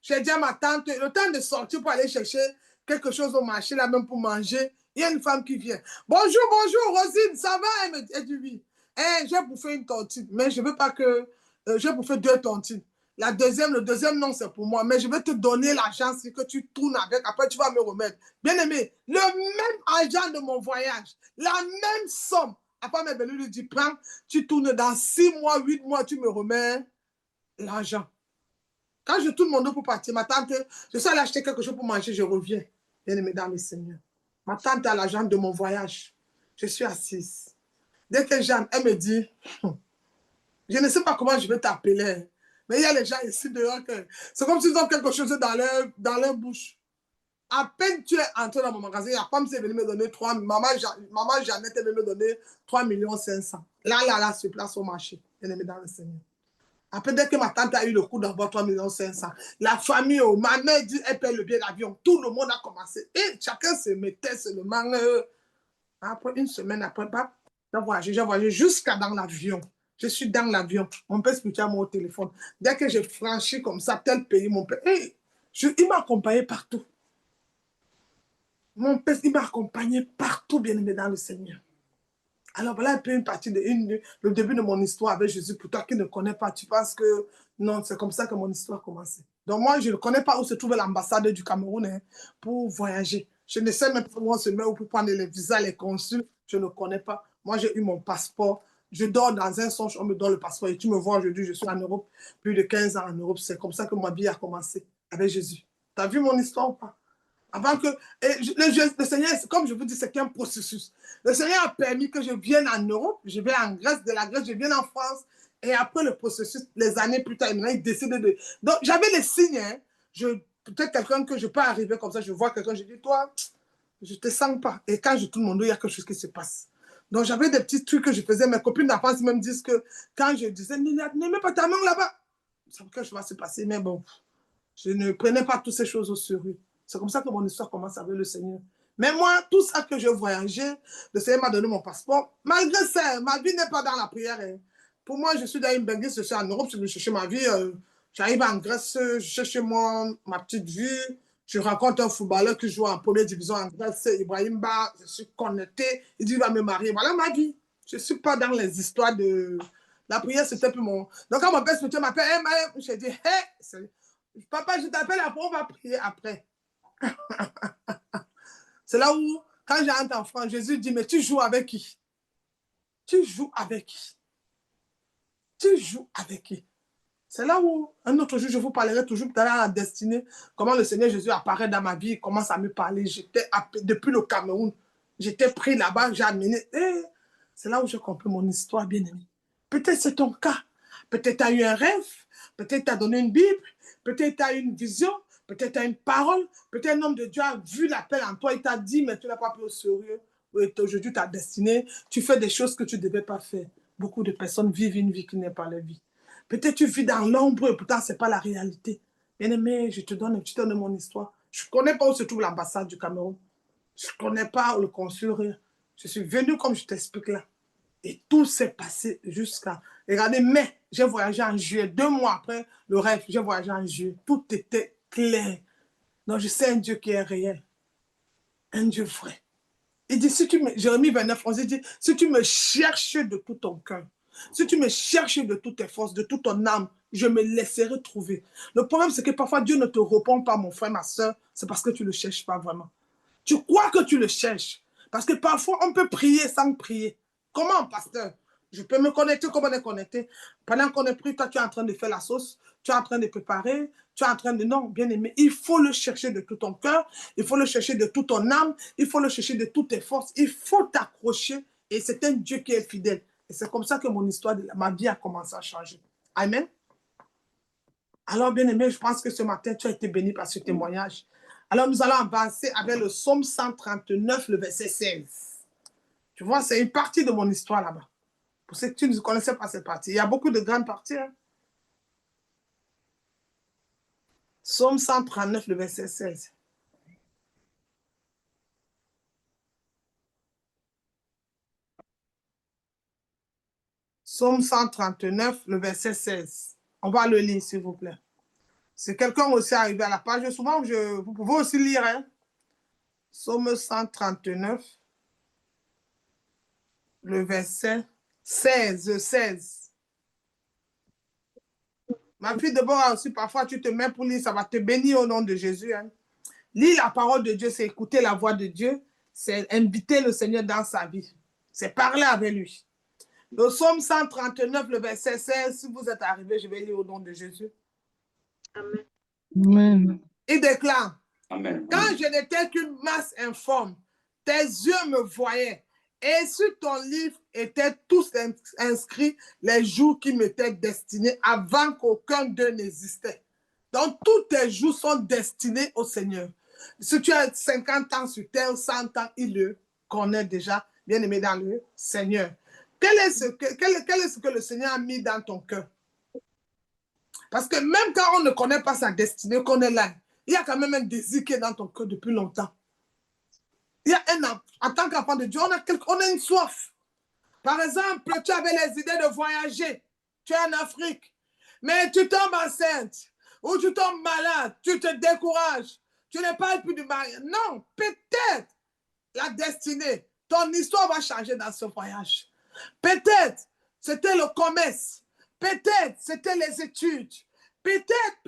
J'ai dit à ma tante, le temps de sortir pour aller chercher quelque chose au marché, là même pour manger, il y a une femme qui vient. Bonjour, bonjour, Rosine, ça va? Elle dit oui. J'ai bouffé une tontine, mais je ne veux pas que... j'ai bouffé 2 tontines. Le deuxième non, c'est pour moi. Mais je vais te donner l'argent si que tu tournes avec. Après, tu vas me remettre. Bien aimé, le même argent de mon voyage, la même somme. Après, ma belle lui dit, prends, tu tournes dans 6 mois, 8 mois, tu me remets l'argent. Quand je tourne mon dos pour partir, ma tante, je suis allée acheter quelque chose pour manger, je reviens. Bien aimé dans les seigneurs. Ma tante a l'argent de mon voyage. Je suis assise. Dès que Jeanne, elle me dit, je ne sais pas comment je vais t'appeler, mais il y a les gens ici dehors que c'est comme s'ils ont quelque chose dans leur bouche. À peine tu es entré dans mon magasin, la femme s'est venue me donner 3 maman Jeannette est venue me donner 3 500 000. Là, sur place au marché. Bien aimé dans le Seigneur. Après, dès que ma tante a eu le coup d'avoir 3 500 000, la famille, ma mère dit, elle paie le billet d'avion. Tout le monde a commencé. Et chacun se mettait seulement. Après une semaine, après, j'ai voyagé jusqu'à dans l'avion. Je suis dans l'avion. Mon père spirituel m'a au téléphone. Dès que j'ai franchi comme ça, tel pays, mon père, il m'a accompagné partout. Mon père, il m'a accompagné partout, bien aimé dans le Seigneur. Alors voilà un peu une partie le début de mon histoire avec Jésus. Pour toi qui ne connais pas, tu penses que non, c'est comme ça que mon histoire a commencé. Donc moi, je ne connais pas où se trouve l'ambassade du Cameroun pour voyager. Je ne sais même pas où on se met ou pour prendre les visas, les consuls. Je ne connais pas. Moi, j'ai eu mon passeport. Je dors dans un songe, on me donne le passeport. Et tu me vois aujourd'hui, je suis en Europe, plus de 15 ans en Europe. C'est comme ça que ma vie a commencé avec Jésus. Tu as vu mon histoire ou pas? Avant que. Le Seigneur, comme je vous dis, c'est un processus. Le Seigneur a permis que je vienne en Europe, je viens en Grèce, de la Grèce, je viens en France. Et après le processus, les années plus tard, il décide de. Donc, j'avais les signes. Hein. Peut-être quelqu'un que je peux arriver comme ça, je vois quelqu'un, je dis, toi, je ne te sens pas. Et quand je tourne mon dos, il y a quelque chose qui se passe. Donc, j'avais des petits trucs que je faisais. Mes copines d'enfance même disent que quand je disais, ne mets pas ta main là-bas, ça quelque chose va se passer. Mais bon, je ne prenais pas toutes ces choses au sérieux. C'est comme ça que mon histoire commence avec le Seigneur. Mais moi, tout ça que je voyageais, le Seigneur m'a donné mon passeport. Malgré ça, ma vie n'est pas dans la prière. Hein. Pour moi, je suis dans une bengue, je suis en Europe, je vais chercher ma vie. J'arrive en Grèce, je cherche ma petite vie. Je rencontre un footballeur qui joue en première division en Grèce, Ibrahim Ba. Je suis connecté. Il dit, il va me marier. Voilà ma vie. Je ne suis pas dans les histoires de... La prière, c'était plus mon... Donc, quand mon père spirituel m'appelle, hey, j'ai dit, hey, papa, je t'appelle après, on va prier après. C'est là où, quand j'entre en France, Jésus dit, mais tu joues avec qui? Tu joues avec qui? Tu joues avec qui? C'est là où, un autre jour, je vous parlerai toujours tout à l'heure à la destinée, comment le Seigneur Jésus apparaît dans ma vie, il commence à me parler. J'étais depuis le Cameroun, j'étais pris là-bas, j'ai amené. C'est là où j'ai compris mon histoire, bien aimée. Peut-être c'est ton cas. Peut-être tu as eu un rêve, peut-être tu as donné une Bible, peut-être tu as eu une vision, peut-être tu as une parole, peut-être un homme de Dieu a vu l'appel en toi, il t'a dit, mais tu n'as pas pris au sérieux. Aujourd'hui, ta destinée, tu fais des choses que tu ne devais pas faire. Beaucoup de personnes vivent une vie qui n'est pas leur vie. Peut-être tu vis dans l'ombre et pourtant, ce n'est pas la réalité. Bien-aimé, je te donne un petit peu de mon histoire. Je ne connais pas où se trouve l'ambassade du Cameroun. Je ne connais pas le consul. Je suis venu comme je t'explique là. Et tout s'est passé jusqu'à... Regardez, mais j'ai voyagé en juillet. 2 mois après le rêve, j'ai voyagé en juillet. Tout était clair. Donc, je sais un Dieu qui est réel. Un Dieu vrai. Il dit, si tu me... Jérémie 29, 11, il dit, si tu me cherches de tout ton cœur, si tu me cherches de toutes tes forces, de toute ton âme, je me laisserai trouver. Le problème, c'est que parfois, Dieu ne te répond pas, mon frère, ma soeur, c'est parce que tu ne le cherches pas vraiment. Tu crois que tu le cherches. Parce que parfois, on peut prier sans prier. Comment, pasteur? Je peux me connecter comme on est connecté. Pendant qu'on est pris, toi, tu es en train de faire la sauce, tu es en train de préparer, tu es en train de... Non, bien aimé, il faut le chercher de tout ton cœur, il faut le chercher de toute ton âme, il faut le chercher de toutes tes forces, il faut t'accrocher et c'est un Dieu qui est fidèle. Et c'est comme ça que mon histoire, ma vie a commencé à changer. Amen. Alors, bien aimé, je pense que ce matin, tu as été béni par ce témoignage. Alors, nous allons avancer avec le psaume 139, le verset 16. Tu vois, c'est une partie de mon histoire là-bas. Pour ceux qui ne connaissaient pas cette partie. Il y a beaucoup de grandes parties. Hein. Psaume 139, le verset 16. Psaume 139, le verset 16. On va le lire, s'il vous plaît. Si quelqu'un aussi arrivé à la page, souvent, vous pouvez aussi lire. Hein. Psaume 139, le verset 16. Ma fille Deborah aussi, parfois, tu te mets pour lire, ça va te bénir au nom de Jésus. Hein. Lire la parole de Dieu, c'est écouter la voix de Dieu, c'est inviter le Seigneur dans sa vie. C'est parler avec lui. Le psaume 139, le verset 16, si vous êtes arrivé, je vais lire au nom de Jésus. Amen. Amen. Il déclare, Amen. quand je n'étais qu'une masse informe, tes yeux me voyaient, et sur ton livre étaient tous inscrits les jours qui m'étaient destinés avant qu'aucun d'eux n'existait. Donc, tous tes jours sont destinés au Seigneur. Si tu as 50 ans sur terre, 100 ans, il le connaît déjà, bien aimé dans le Seigneur. Quel est ce que le Seigneur a mis dans ton cœur? Parce que même quand on ne connaît pas sa destinée, qu'on est là, il y a quand même un désir qui est dans ton cœur depuis longtemps. Il y a en tant qu'enfant de Dieu, on a une soif. Par exemple, tu avais les idées de voyager. Tu es en Afrique, mais tu tombes enceinte ou tu tombes malade, tu te décourages. Tu n'es pas plus du mariage. Non, peut-être la destinée, ton histoire va changer dans ce voyage. Peut-être c'était le commerce. Peut-être c'était les études. Peut-être,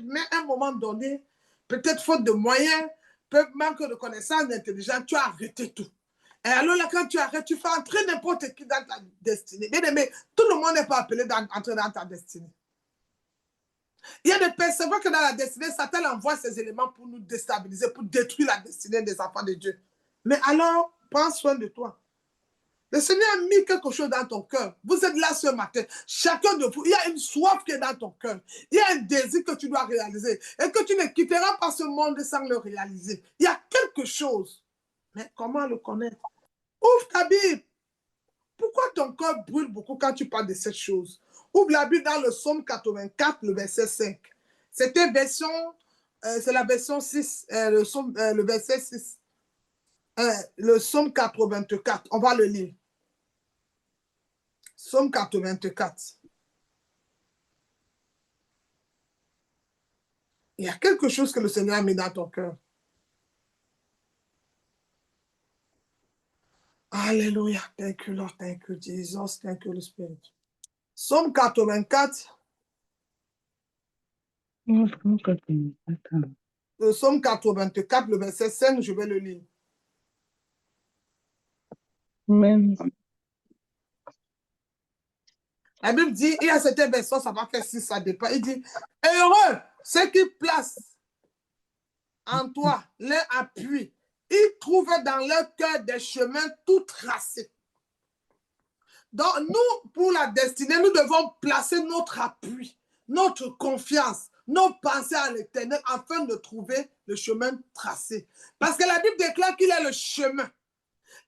mais à un moment donné, peut-être faute de moyens, peut-être manque de connaissances, d'intelligence, tu as arrêté tout. Et alors là, quand tu arrêtes, tu fais entrer n'importe qui dans ta destinée. Bien aimé, tout le monde n'est pas appelé d'entrer dans ta destinée. Il y a des personnes que dans la destinée, Satan envoie ces éléments pour nous déstabiliser, pour détruire la destinée des enfants de Dieu. Mais alors, prends soin de toi. Le Seigneur a mis quelque chose dans ton cœur. Vous êtes là ce matin. Chacun de vous, il y a une soif qui est dans ton cœur. Il y a un désir que tu dois réaliser. Et que tu ne quitteras pas ce monde sans le réaliser. Il y a quelque chose. Mais comment le connaître? Ouvre ta Bible. Pourquoi ton cœur brûle beaucoup quand tu parles de cette chose? Ouvre la Bible dans le psaume 84, le verset 5. C'était version, c'est la version 6, le verset 6. Le psaume 84. On va le lire. Psaume 84. Il y a quelque chose que le Seigneur a mis dans ton cœur. Alléluia. Thank you, Lord. Thank you, Jesus. Thank you, the Spirit. Psaume 84. Le psaume 84, le verset 5, je vais le lire. Amen. La Bible dit, il y a certaines versions, ça va faire 6, ça dépend. Il dit, heureux ceux qui placent en toi leur appui. Ils trouvent dans leur cœur des chemins tout tracés. Donc, nous, pour la destinée, nous devons placer notre appui, notre confiance, nos pensées à l'Éternel afin de trouver le chemin tracé. Parce que la Bible déclare qu'il est le chemin.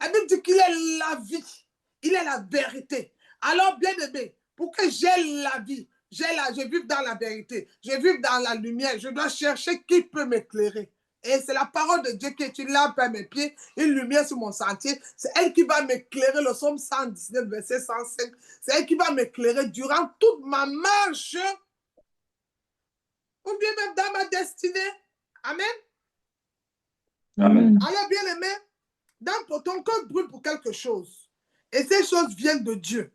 La Bible dit qu'il est la vie. Il est la vérité. Alors, bien aimé, pour que j'aie la vie, je vive dans la vérité, je vive dans la lumière, je dois chercher qui peut m'éclairer. Et c'est la parole de Dieu qui est une lampe à mes pieds, une lumière sur mon sentier. C'est elle qui va m'éclairer, le psaume 119, verset 105. C'est elle qui va m'éclairer durant toute ma marche, ou bien même dans ma destinée. Amen. Amen. Alors, bien aimé, ton cœur brûle pour quelque chose. Et ces choses viennent de Dieu.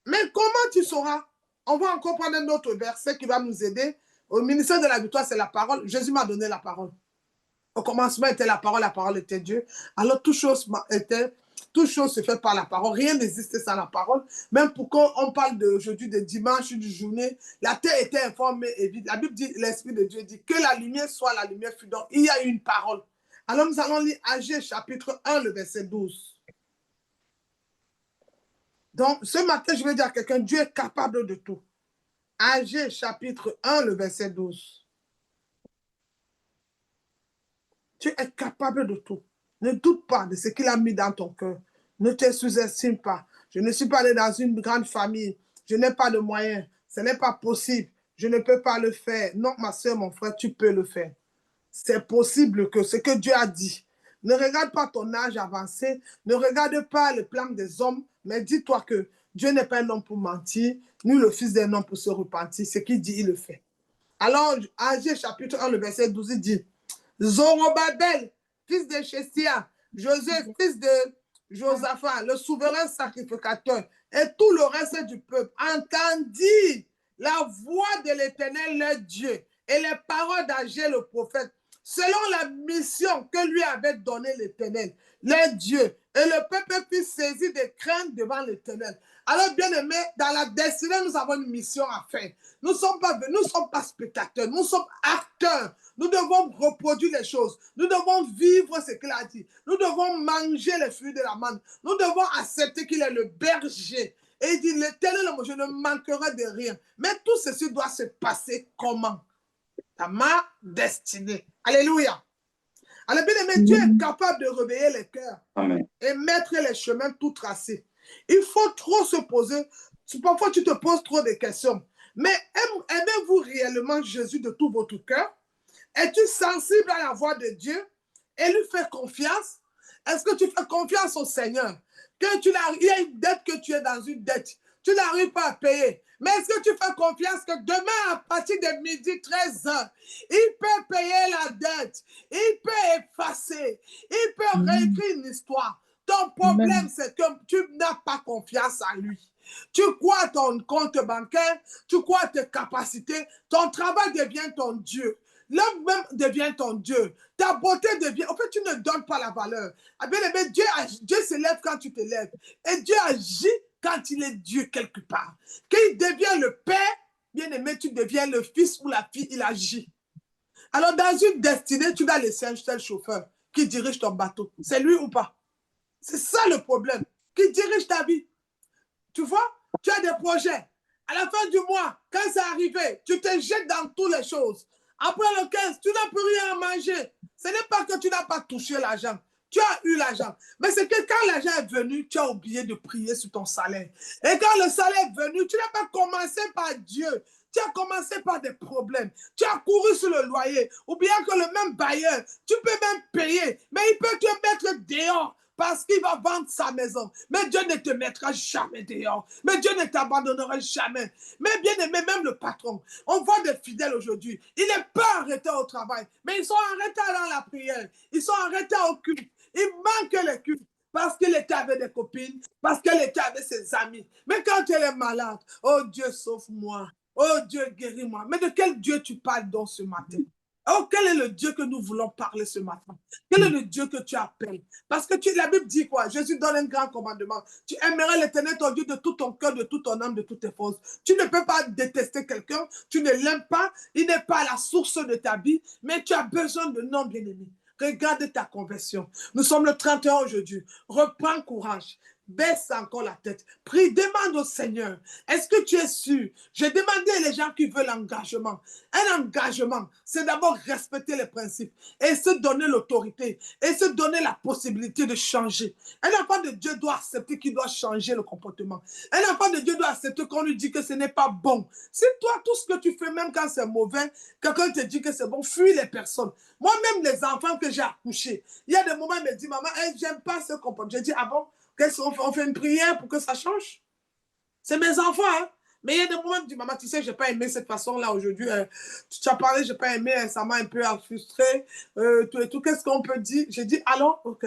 Mais comment tu sauras? On va encore prendre un autre verset qui va nous aider. Au ministère de la victoire, c'est la parole. Jésus m'a donné la parole. Au commencement était la parole était Dieu. Alors, toute chose était toute chose se fait par la parole. Rien n'existe sans la parole. Même pour qu'on parle aujourd'hui de dimanche, de journée, la terre était informée et vide. La Bible dit, l'Esprit de Dieu dit que la lumière soit, la lumière fut. Donc, il y a une parole. Alors, nous allons lire Agé chapitre 1, le verset 12. Donc, ce matin, je vais dire à quelqu'un, Dieu est capable de tout. Agé chapitre 1, le verset 12. Dieu est capable de tout. Ne doute pas de ce qu'il a mis dans ton cœur. Ne te sous-estime pas. Je ne suis pas allé dans une grande famille. Je n'ai pas de moyens. Ce n'est pas possible. Je ne peux pas le faire. Non, ma soeur, mon frère, tu peux le faire. C'est possible que ce que Dieu a dit. Ne regarde pas ton âge avancé. Ne regarde pas le plan des hommes. Mais dis-toi que Dieu n'est pas un homme pour mentir, ni le fils d'un homme pour se repentir. Ce qu'il dit, il le fait. Alors, Agé chapitre 1, le verset 12, il dit, Zorobabel, fils de Chésia, Joseph, fils de Josaphat, le souverain sacrificateur, et tout le reste du peuple entendit la voix de l'Éternel, leur Dieu, et les paroles d'Agé le prophète, selon la mission que lui avait donnée l'Éternel, leur Dieu. Et le peuple fut saisi de crainte devant l'Éternel. Alors, bien aimé, dans la destinée, nous avons une mission à faire. Nous ne sommes pas spectateurs, nous sommes acteurs. Nous devons reproduire les choses. Nous devons vivre ce qu'il a dit. Nous devons manger les fruits de la manne. Nous devons accepter qu'il est le berger. Et il dit, l'Éternel, je ne manquerai de rien. Mais tout ceci doit se passer comment? Dans ma destinée. Alléluia. Alors, bien aimé, Dieu est capable de réveiller les cœurs et mettre les chemins tout tracés. Il faut trop se poser. Parfois, tu te poses trop de questions. Mais aimez-vous réellement Jésus de tout votre cœur? Es-tu sensible à la voix de Dieu et lui fais confiance? Est-ce que tu fais confiance au Seigneur? Il y a une dette que tu es dans une dette. Tu n'arrives pas à payer. Mais est-ce que tu fais confiance que demain, à partir de midi 13h, il peut payer la dette, il peut effacer, il peut réécrire une histoire. Ton problème, c'est que tu n'as pas confiance en lui. Tu crois à ton compte bancaire, tu crois à tes capacités, ton travail devient ton Dieu. L'homme même devient ton Dieu. Ta beauté devient... En fait, tu ne donnes pas la valeur. Ah bien aimé, Dieu se lève quand tu te lèves. Et Dieu agit quand il est Dieu quelque part. Quand il devient le Père, bien aimé, tu deviens le fils ou la fille, il agit. Alors, dans une destinée, tu vas laisser un seul chauffeur qui dirige ton bateau. C'est lui ou pas? C'est ça le problème. Qui dirige ta vie. Tu vois, tu as des projets. À la fin du mois, quand c'est arrivé, tu te jettes dans toutes les choses. Après le 15, tu n'as plus rien à manger. Ce n'est pas que tu n'as pas touché l'argent. Tu as eu l'argent. Mais c'est que quand l'argent est venu, tu as oublié de prier sur ton salaire. Et quand le salaire est venu, tu n'as pas commencé par Dieu. Tu as commencé par des problèmes. Tu as couru sur le loyer. Ou bien que le même bailleur, tu peux même payer. Mais il peut te mettre dehors parce qu'il va vendre sa maison. Mais Dieu ne te mettra jamais dehors. Mais Dieu ne t'abandonnera jamais. Mais bien aimé, même le patron, on voit des fidèles aujourd'hui. Il n'est pas arrêté au travail, mais ils sont arrêtés dans la prière. Ils sont arrêtés au culte. Il manque le culte. Parce qu'il était avec des copines, parce qu'il était avec ses amis. Mais quand elle est malade, oh Dieu, sauve-moi. Oh Dieu, guéris-moi. Mais de quel Dieu tu parles donc ce matin? Oh, quel est le Dieu que nous voulons parler ce matin? Quel est le Dieu que tu appelles? Parce que la Bible dit quoi? Jésus donne un grand commandement. Tu aimeras l'Éternel ton Dieu de tout ton cœur, de toute ton âme, de toutes tes forces. Tu ne peux pas détester quelqu'un. Tu ne l'aimes pas. Il n'est pas la source de ta vie. Mais tu as besoin de non bien-aimé. Regarde ta conversion. Nous sommes le 31 aujourd'hui. Reprends courage. Baisse encore la tête. Prie, demande au Seigneur. Est-ce que tu es sûr? J'ai demandé les gens qui veulent l'engagement. Un engagement, c'est d'abord respecter les principes et se donner l'autorité et se donner la possibilité de changer. Un enfant de Dieu doit accepter qu'il doit changer le comportement. Un enfant de Dieu doit accepter qu'on lui dit que ce n'est pas bon. Si toi, tout ce que tu fais, même quand c'est mauvais, quelqu'un te dit que c'est bon, fuis les personnes. Moi-même, les enfants que j'ai accouchés, il y a des moments, ils me disent, maman, j'aime pas ce comportement. Je dis, ah bon? On fait une prière pour que ça change. C'est mes enfants, hein. Mais il y a des moments où je dis, maman, tu sais, je n'ai pas aimé cette façon-là aujourd'hui. Tu as parlé, je n'ai pas aimé, ça m'a un peu frustré. Tout et tout, qu'est-ce qu'on peut dire? J'ai dit, allons, ok.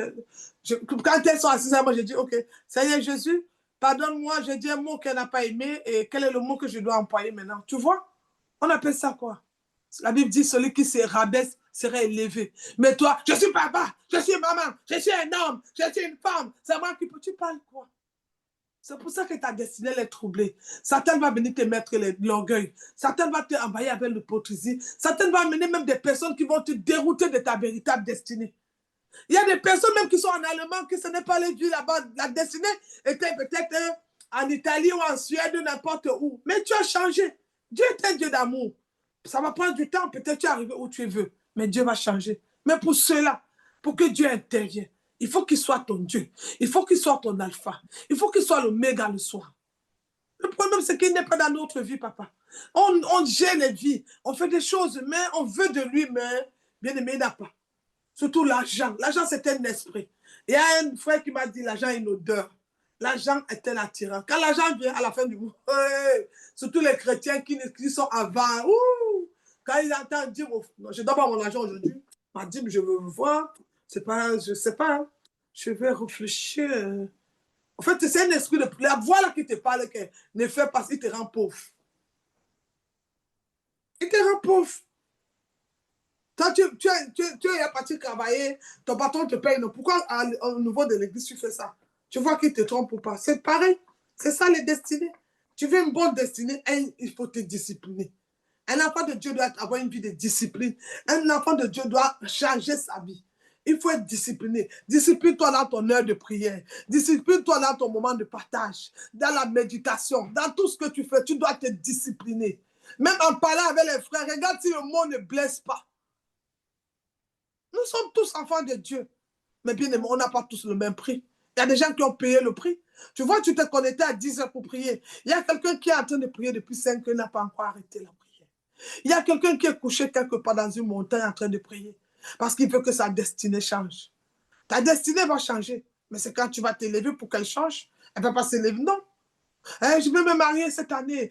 Quand elles sont assises à moi, j'ai dit, ok, Seigneur Jésus, pardonne-moi, j'ai dit un mot qu'elle n'a pas aimé et quel est le mot que je dois employer maintenant? Tu vois? On appelle ça quoi? La Bible dit, celui qui se rabaisse serait élevé. Mais toi, je suis papa, je suis maman, je suis un homme, je suis une femme. C'est moi qui peux. Tu parles quoi? C'est pour ça que ta destinée est troublée. Satan va venir te mettre l'orgueil. Satan va te envahir avec l'hypocrisie. Satan va amener même des personnes qui vont te dérouter de ta véritable destinée. Il y a des personnes même qui sont en Allemagne, que ce n'est pas les vies là-bas. La destinée était peut-être en Italie ou en Suède ou n'importe où. Mais tu as changé. Dieu est un Dieu d'amour. Ça va prendre du temps, peut-être tu es arrivé où tu veux. Mais Dieu va changer. Mais pour cela, pour que Dieu intervienne, il faut qu'il soit ton Dieu. Il faut qu'il soit ton alpha. Il faut qu'il soit l'oméga le soir. Le problème, c'est qu'il n'est pas dans notre vie, papa. On gère les vies. On fait des choses, mais on veut de lui, mais bien aimé, il n'a pas. Surtout l'argent. L'argent, c'est un esprit. Il y a un frère qui m'a dit, l'argent a une odeur. L'argent est un attirant. Quand l'argent vient à la fin du mois, surtout les chrétiens qui sont avant, quand ils entendent dire, oh, non, je dois pas mon argent aujourd'hui, m'a dit, je veux voir, c'est pas, je sais pas, hein. Je vais réfléchir. En fait, c'est un esprit de la voix là qui te parle, que ne fais pas, il te rend pauvre. Il te rend pauvre. Toi, tu es parti travailler, ton patron te paye. Pourquoi au niveau de l'église, tu fais ça? Tu vois qu'il te trompe ou pas? C'est pareil. C'est ça les destinées. Tu veux une bonne destinée, il faut te discipliner. Un enfant de Dieu doit avoir une vie de discipline. Un enfant de Dieu doit changer sa vie. Il faut être discipliné. Discipline-toi dans ton heure de prière. Discipline-toi dans ton moment de partage, dans la méditation, dans tout ce que tu fais. Tu dois te discipliner. Même en parlant avec les frères, regarde si le mot ne blesse pas. Nous sommes tous enfants de Dieu. Mais bien aimé, on n'a pas tous le même prix. Il y a des gens qui ont payé le prix. Tu vois, tu t'es connecté à 10 heures pour prier. Il y a quelqu'un qui est en train de prier depuis 5 heures et n'a pas encore arrêté la prière. Il y a quelqu'un qui est couché quelque part dans une montagne en train de prier. Parce qu'il veut que sa destinée change. Ta destinée va changer. Mais c'est quand tu vas t'élever pour qu'elle change. Elle ne va pas s'élever. Non. Je vais me marier cette année.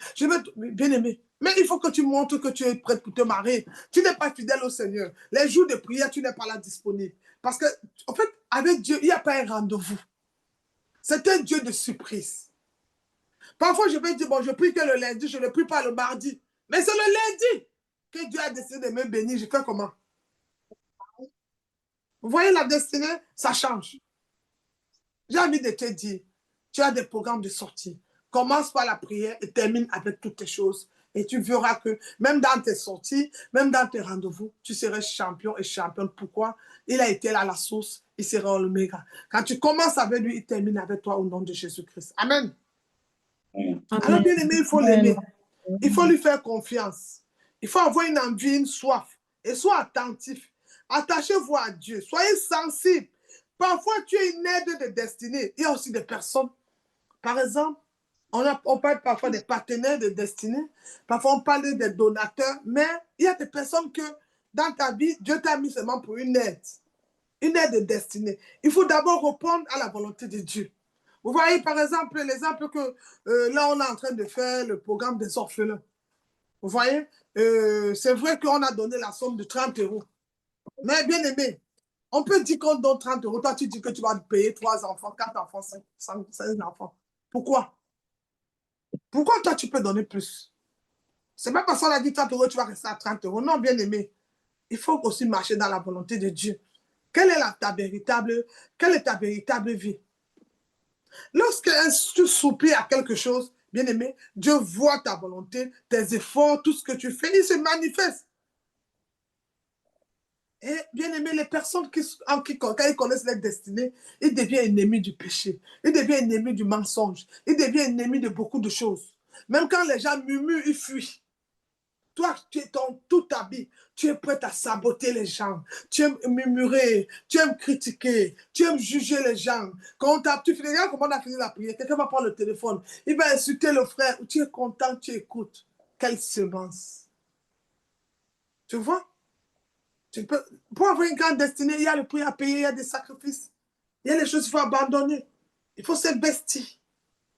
Bien aimé. Mais il faut que tu montres que tu es prêt pour te marier. Tu n'es pas fidèle au Seigneur. Les jours de prière, tu n'es pas là disponible. Parce que, en fait, avec Dieu, il n'y a pas un rendez-vous. C'est un Dieu de surprise. Parfois, je vais dire, bon, je prie que le lundi, je ne prie pas le mardi. Mais c'est le lundi que Dieu a décidé de me bénir. Je fais comment? Vous voyez la destinée, ça change. J'ai envie de te dire, tu as des programmes de sortie. Commence par la prière et termine avec toutes tes choses. Et tu verras que même dans tes sorties, même dans tes rendez-vous, tu seras champion et championne. Pourquoi? Il a été là à la source, il sera l'oméga. Quand tu commences avec lui, il termine avec toi au nom de Jésus-Christ. Amen. Alors, bien aimé, il faut l'aimer. Il faut lui faire confiance. Il faut avoir une envie, une soif. Et sois attentif. Attachez-vous à Dieu. Soyez sensible. Parfois, tu es une aide de destinée. Il y a aussi des personnes. Par exemple, on parle parfois des partenaires de destinée. Parfois, on parle des donateurs. Mais il y a des personnes que dans ta vie, Dieu t'a mis seulement pour une aide. Une aide de destinée. Il faut d'abord répondre à la volonté de Dieu. Vous voyez, par exemple, l'exemple que là, on est en train de faire le programme des orphelins. Vous voyez, c'est vrai qu'on a donné la somme de 30 euros. Mais bien aimé, on peut dire qu'on donne 30 euros. Toi, tu dis que tu vas payer 3 enfants, 4 enfants, 5 enfants. Pourquoi? Pourquoi toi, tu peux donner plus? C'est pas parce qu'on a dit 30 euros, tu vas rester à 30 euros. Non, bien aimé. Il faut aussi marcher dans la volonté de Dieu. Quelle est ta véritable vie? Lorsque tu soupires à quelque chose, bien aimé, Dieu voit ta volonté, tes efforts, tout ce que tu fais, il se manifeste. Et bien aimé, les personnes quand ils connaissent leur destinée, ils deviennent ennemis du péché, ils deviennent ennemis du mensonge, ils deviennent ennemis de beaucoup de choses. Même quand les gens murmurent, ils fuient. Toi, tu es toute ta vie, tu es prête à saboter les gens. Tu aimes murmurer, tu aimes critiquer, tu aimes juger les gens. Quand tu finis, regarde comment on a fini la prière, quelqu'un va prendre le téléphone, il va insulter le frère, tu es content, tu écoutes. Quelle semence. Tu vois? Pour avoir une grande destinée, il y a le prix à payer, il y a des sacrifices. Il y a des choses qu'il faut abandonner. Il faut s'investir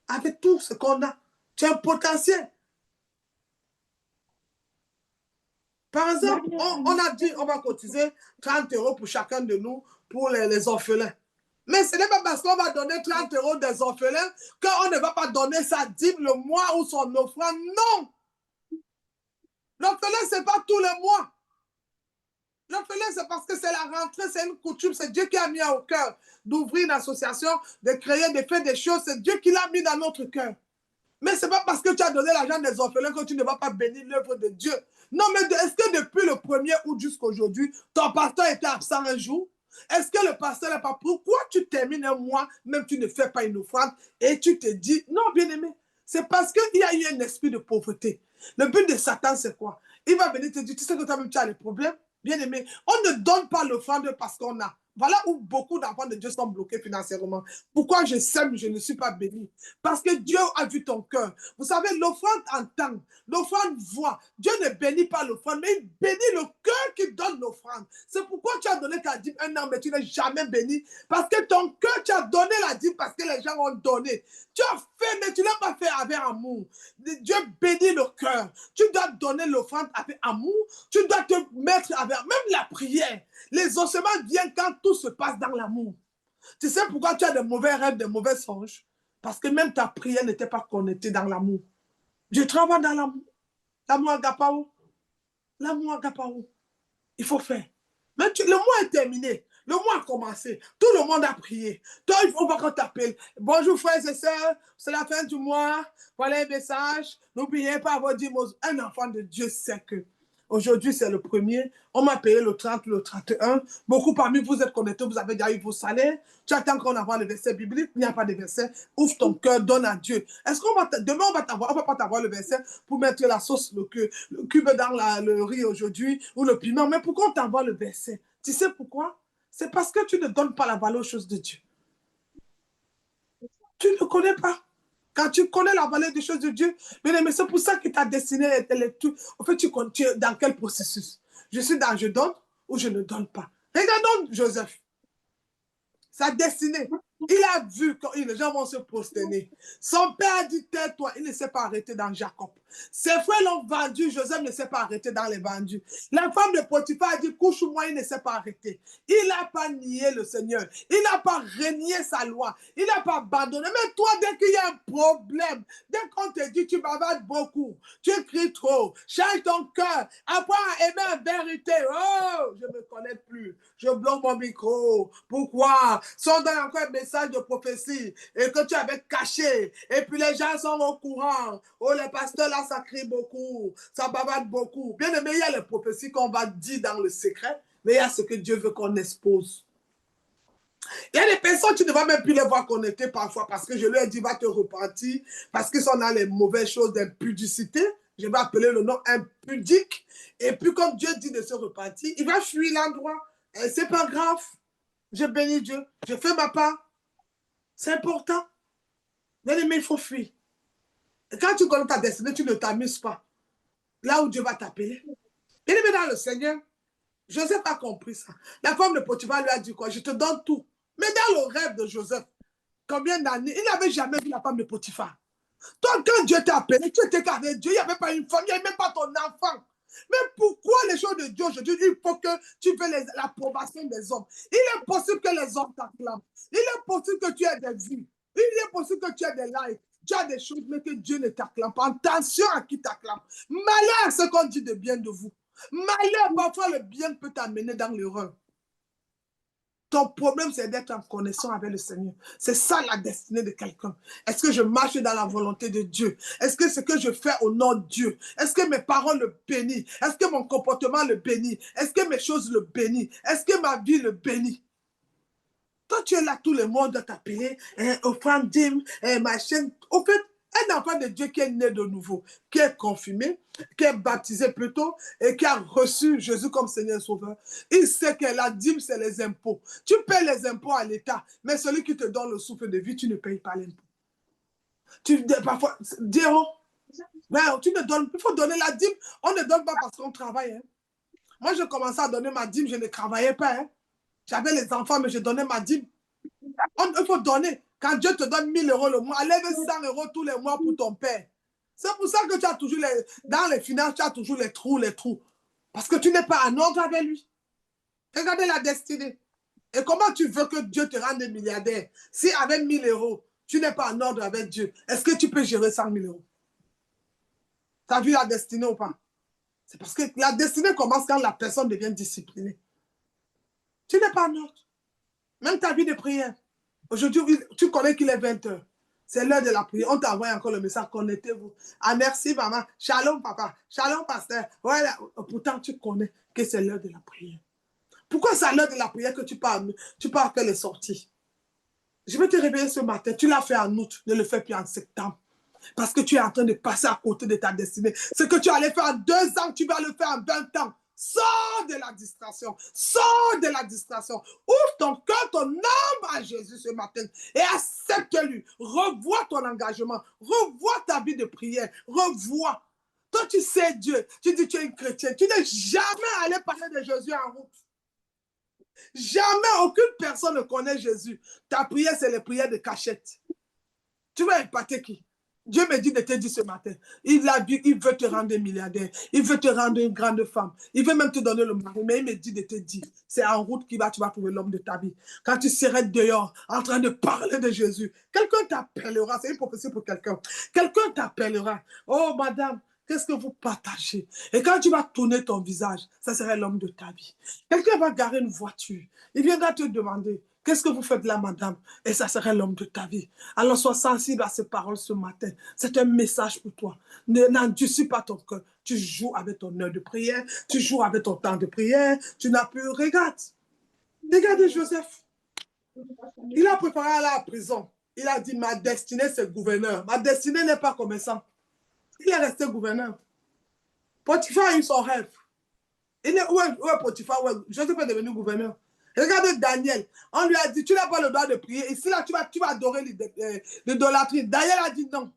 avec tout ce qu'on a. Tu as un potentiel. Par exemple, on a dit on va cotiser 30 euros pour chacun de nous pour les orphelins. Mais ce n'est pas parce qu'on va donner 30 euros des orphelins qu'on ne va pas donner sa dîme le mois ou son offrande. Non! L'orphelin, ce n'est pas tous les mois. L'orphelin, c'est parce que c'est la rentrée, c'est une coutume, c'est Dieu qui a mis au cœur d'ouvrir une association, de créer, de faire des choses, c'est Dieu qui l'a mis dans notre cœur. Mais ce n'est pas parce que tu as donné l'argent des orphelins que tu ne vas pas bénir l'œuvre de Dieu. Non, mais est-ce que depuis le 1er août jusqu'à aujourd'hui, ton pasteur était absent un jour? Est-ce que le pasteur n'a pas... Pourquoi tu termines un mois, même tu ne fais pas une offrande, et tu te dis, non, bien-aimé, c'est parce qu'il y a eu un esprit de pauvreté. Le but de Satan, c'est quoi? Il va venir te dire, tu sais que toi-même, tu as des problèmes. Bien-aimé, on ne donne pas l'offrande parce qu'on a. Voilà où beaucoup d'enfants de Dieu sont bloqués financièrement. Pourquoi je sème, je ne suis pas béni? Parce que Dieu a vu ton cœur. Vous savez, l'offrande entend, l'offrande voit. Dieu ne bénit pas l'offrande, mais il bénit le cœur qui donne l'offrande. C'est pourquoi tu as donné ta dîme un an, mais tu n'es jamais béni. Parce que ton cœur, tu as donné la dîme parce que les gens ont donné. Tu as fait, mais tu ne l'as pas fait avec amour. Dieu bénit le cœur. Tu dois donner l'offrande avec amour. Tu dois te mettre avec, même la prière. Les ossements viennent quand tout se passe dans l'amour. Tu sais pourquoi tu as de mauvais rêves, de mauvais songes? Parce que même ta prière n'était pas connectée dans l'amour. Je travaille dans l'amour. L'amour agapao. L'amour agapao. Il faut faire. Mais le mois est terminé. Le mois a commencé. Tout le monde a prié. Toi, il faut pas qu'on t'appelle. Bonjour frères et sœurs. C'est la fin du mois. Voilà un message. N'oubliez pas vos dîmes. Un enfant de Dieu sait que aujourd'hui, c'est le 1er. On m'a payé le 30, le 31. Beaucoup parmi vous êtes connectés, vous avez déjà eu vos salaires. Tu attends qu'on envoie le verset biblique. Il n'y a pas de verset. Ouvre ton cœur, donne à Dieu. Est-ce qu'on va demain, on va va pas t'avoir le verset pour mettre la sauce, le cube dans le riz aujourd'hui ou le piment. Mais pourquoi on t'envoie le verset? Tu sais pourquoi? C'est parce que tu ne donnes pas la valeur aux choses de Dieu. Tu ne connais pas. Quand tu connais la valeur des choses de Dieu, mais c'est pour ça qu'il t'a destiné. En fait, tu es dans quel processus? Je suis dans je donne ou je ne donne pas. Regardons Joseph. Sa destinée. Il a vu quand les gens vont se prosterner. Son père a dit, tais-toi. Il ne s'est pas arrêté dans Jacob. Ses frères l'ont vendu. Joseph ne s'est pas arrêté dans les vendus. La femme de Potiphar a dit, couche-moi. Il ne s'est pas arrêté. Il n'a pas nié le Seigneur. Il n'a pas renié sa loi. Il n'a pas abandonné. Mais toi, dès qu'il y a un problème, dès qu'on te dit, tu bavardes beaucoup, tu cries trop, change ton cœur, apprends à aimer en vérité. Oh, je ne me connais plus. Je bloque mon micro. Pourquoi? Si on donne encore un message de prophétie et que tu avais caché, et puis les gens sont au courant. Oh, les pasteurs là, ça crie beaucoup, ça bavarde beaucoup. Bien aimé, il y a les prophéties qu'on va dire dans le secret, mais il y a ce que Dieu veut qu'on expose. Il y a des personnes, tu ne vas même plus les voir connecter parfois parce que je leur ai dit, va te repentir, parce que si on a les mauvaises choses d'impudicité, je vais appeler le nom impudique, et puis comme Dieu dit de se repentir, il va fuir l'endroit. Et c'est pas grave. Je bénis Dieu. Je fais ma part. C'est important. Mais il faut fuir. Et quand tu connais ta destinée, tu ne t'amuses pas. Là où Dieu va t'appeler. Il est dans le Seigneur. Joseph a compris ça. La femme de Potiphar lui a dit quoi? Je te donne tout. Mais dans le rêve de Joseph, combien d'années? Il n'avait jamais vu la femme de Potiphar. Toi, quand Dieu t'a appelé, tu étais qu'avec Dieu. Il n'y avait pas une femme, il n'y avait même pas ton enfant. Mais pourquoi les choses de Dieu aujourd'hui, il faut que tu veux l'approbation des hommes? Il est possible que les hommes t'acclament. Il est possible que tu aies des vues. Il est possible que tu aies des likes. Tu as des choses, mais que Dieu ne t'acclame pas. Attention à qui t'acclame. Malheur à ce qu'on dit de bien de vous. Malheur, parfois le bien peut t'amener dans l'erreur. Ton problème, c'est d'être en connexion avec le Seigneur. C'est ça la destinée de quelqu'un. Est-ce que je marche dans la volonté de Dieu? Est-ce que ce que je fais au nom de Dieu? Est-ce que mes paroles le bénissent? Est-ce que mon comportement le bénit? Est-ce que mes choses le bénissent? Est-ce que ma vie le bénit? Toi, tu es là, tout le monde doit t'appeler, offrande, dîme, machin. Au fait, un enfant de Dieu qui est né de nouveau, qui est confirmé, qui est baptisé plutôt, et qui a reçu Jésus comme Seigneur et Sauveur, il sait que la dîme, c'est les impôts. Tu payes les impôts à l'État, mais celui qui te donne le souffle de vie, tu ne payes pas l'impôt. Parfois, Dieu, tu ne donnes, il faut donner la dîme. On ne donne pas parce qu'on travaille. Hein. Moi, je commençais à donner ma dîme, je ne travaillais pas. Hein. J'avais les enfants, mais je donnais ma dîme. Il faut donner. Quand Dieu te donne 1000 euros le mois, lève 100 euros tous les mois pour ton père. C'est pour ça que tu as toujours dans les finances, tu as toujours les trous. Parce que tu n'es pas en ordre avec lui. Regardez la destinée. Et comment tu veux que Dieu te rende milliardaire si avec 1000 euros, tu n'es pas en ordre avec Dieu? Est-ce que tu peux gérer 100 000 euros? Tu as vu la destinée ou pas? C'est parce que la destinée commence quand la personne devient disciplinée. Tu n'es pas neutre. Même ta vie de prière. Aujourd'hui, tu connais qu'il est 20 heures. C'est l'heure de la prière. On t'envoie encore le message, connectez-vous. Ah, merci, maman. Shalom, papa. Shalom, pasteur. Voilà. Pourtant, tu connais que c'est l'heure de la prière. Pourquoi c'est à l'heure de la prière que tu pars faire les sorties? Je vais te réveiller ce matin. Tu l'as fait en août, ne le fais plus en septembre. Parce que tu es en train de passer à côté de ta destinée. Ce que tu allais faire en 2 ans, tu vas le faire en 20 ans. Sors de la distraction. Sors de la distraction. Ouvre ton cœur, ton âme à Jésus ce matin et accepte-lui. Revois ton engagement. Revois ta vie de prière. Revois. Toi, tu sais Dieu. Tu dis que tu es une chrétienne. Tu n'es jamais allé parler de Jésus en route. Jamais aucune personne ne connaît Jésus. Ta prière, c'est les prières de cachette. Tu vas épater qui? Dieu me dit de te dire ce matin, il veut te rendre milliardaire, il veut te rendre une grande femme, il veut même te donner le mari, mais il me dit de te dire, c'est en route tu vas trouver l'homme de ta vie. Quand tu serais dehors en train de parler de Jésus, quelqu'un t'appellera, c'est une prophétie pour quelqu'un, quelqu'un t'appellera, oh madame, qu'est-ce que vous partagez? Et quand tu vas tourner ton visage, ça serait l'homme de ta vie. Quelqu'un va garer une voiture, il viendra te demander, qu'est-ce que vous faites là, madame? Et ça serait l'homme de ta vie. Alors, sois sensible à ces paroles ce matin. C'est un message pour toi. N'endurcis pas ton cœur. Tu joues avec ton heure de prière. Tu joues avec ton temps de prière. Tu n'as plus... Regarde. Regardez Joseph. Il a préparé à aller à la prison. Il a dit, ma destinée, c'est gouverneur. Ma destinée n'est pas commerçant. Il est resté gouverneur. Potiphar a eu son rêve. Où est Potiphar? Joseph est devenu gouverneur. Regardez Daniel. On lui a dit, tu n'as pas le droit de prier. Ici, là, tu vas adorer l'idolâtrie. Daniel a dit non.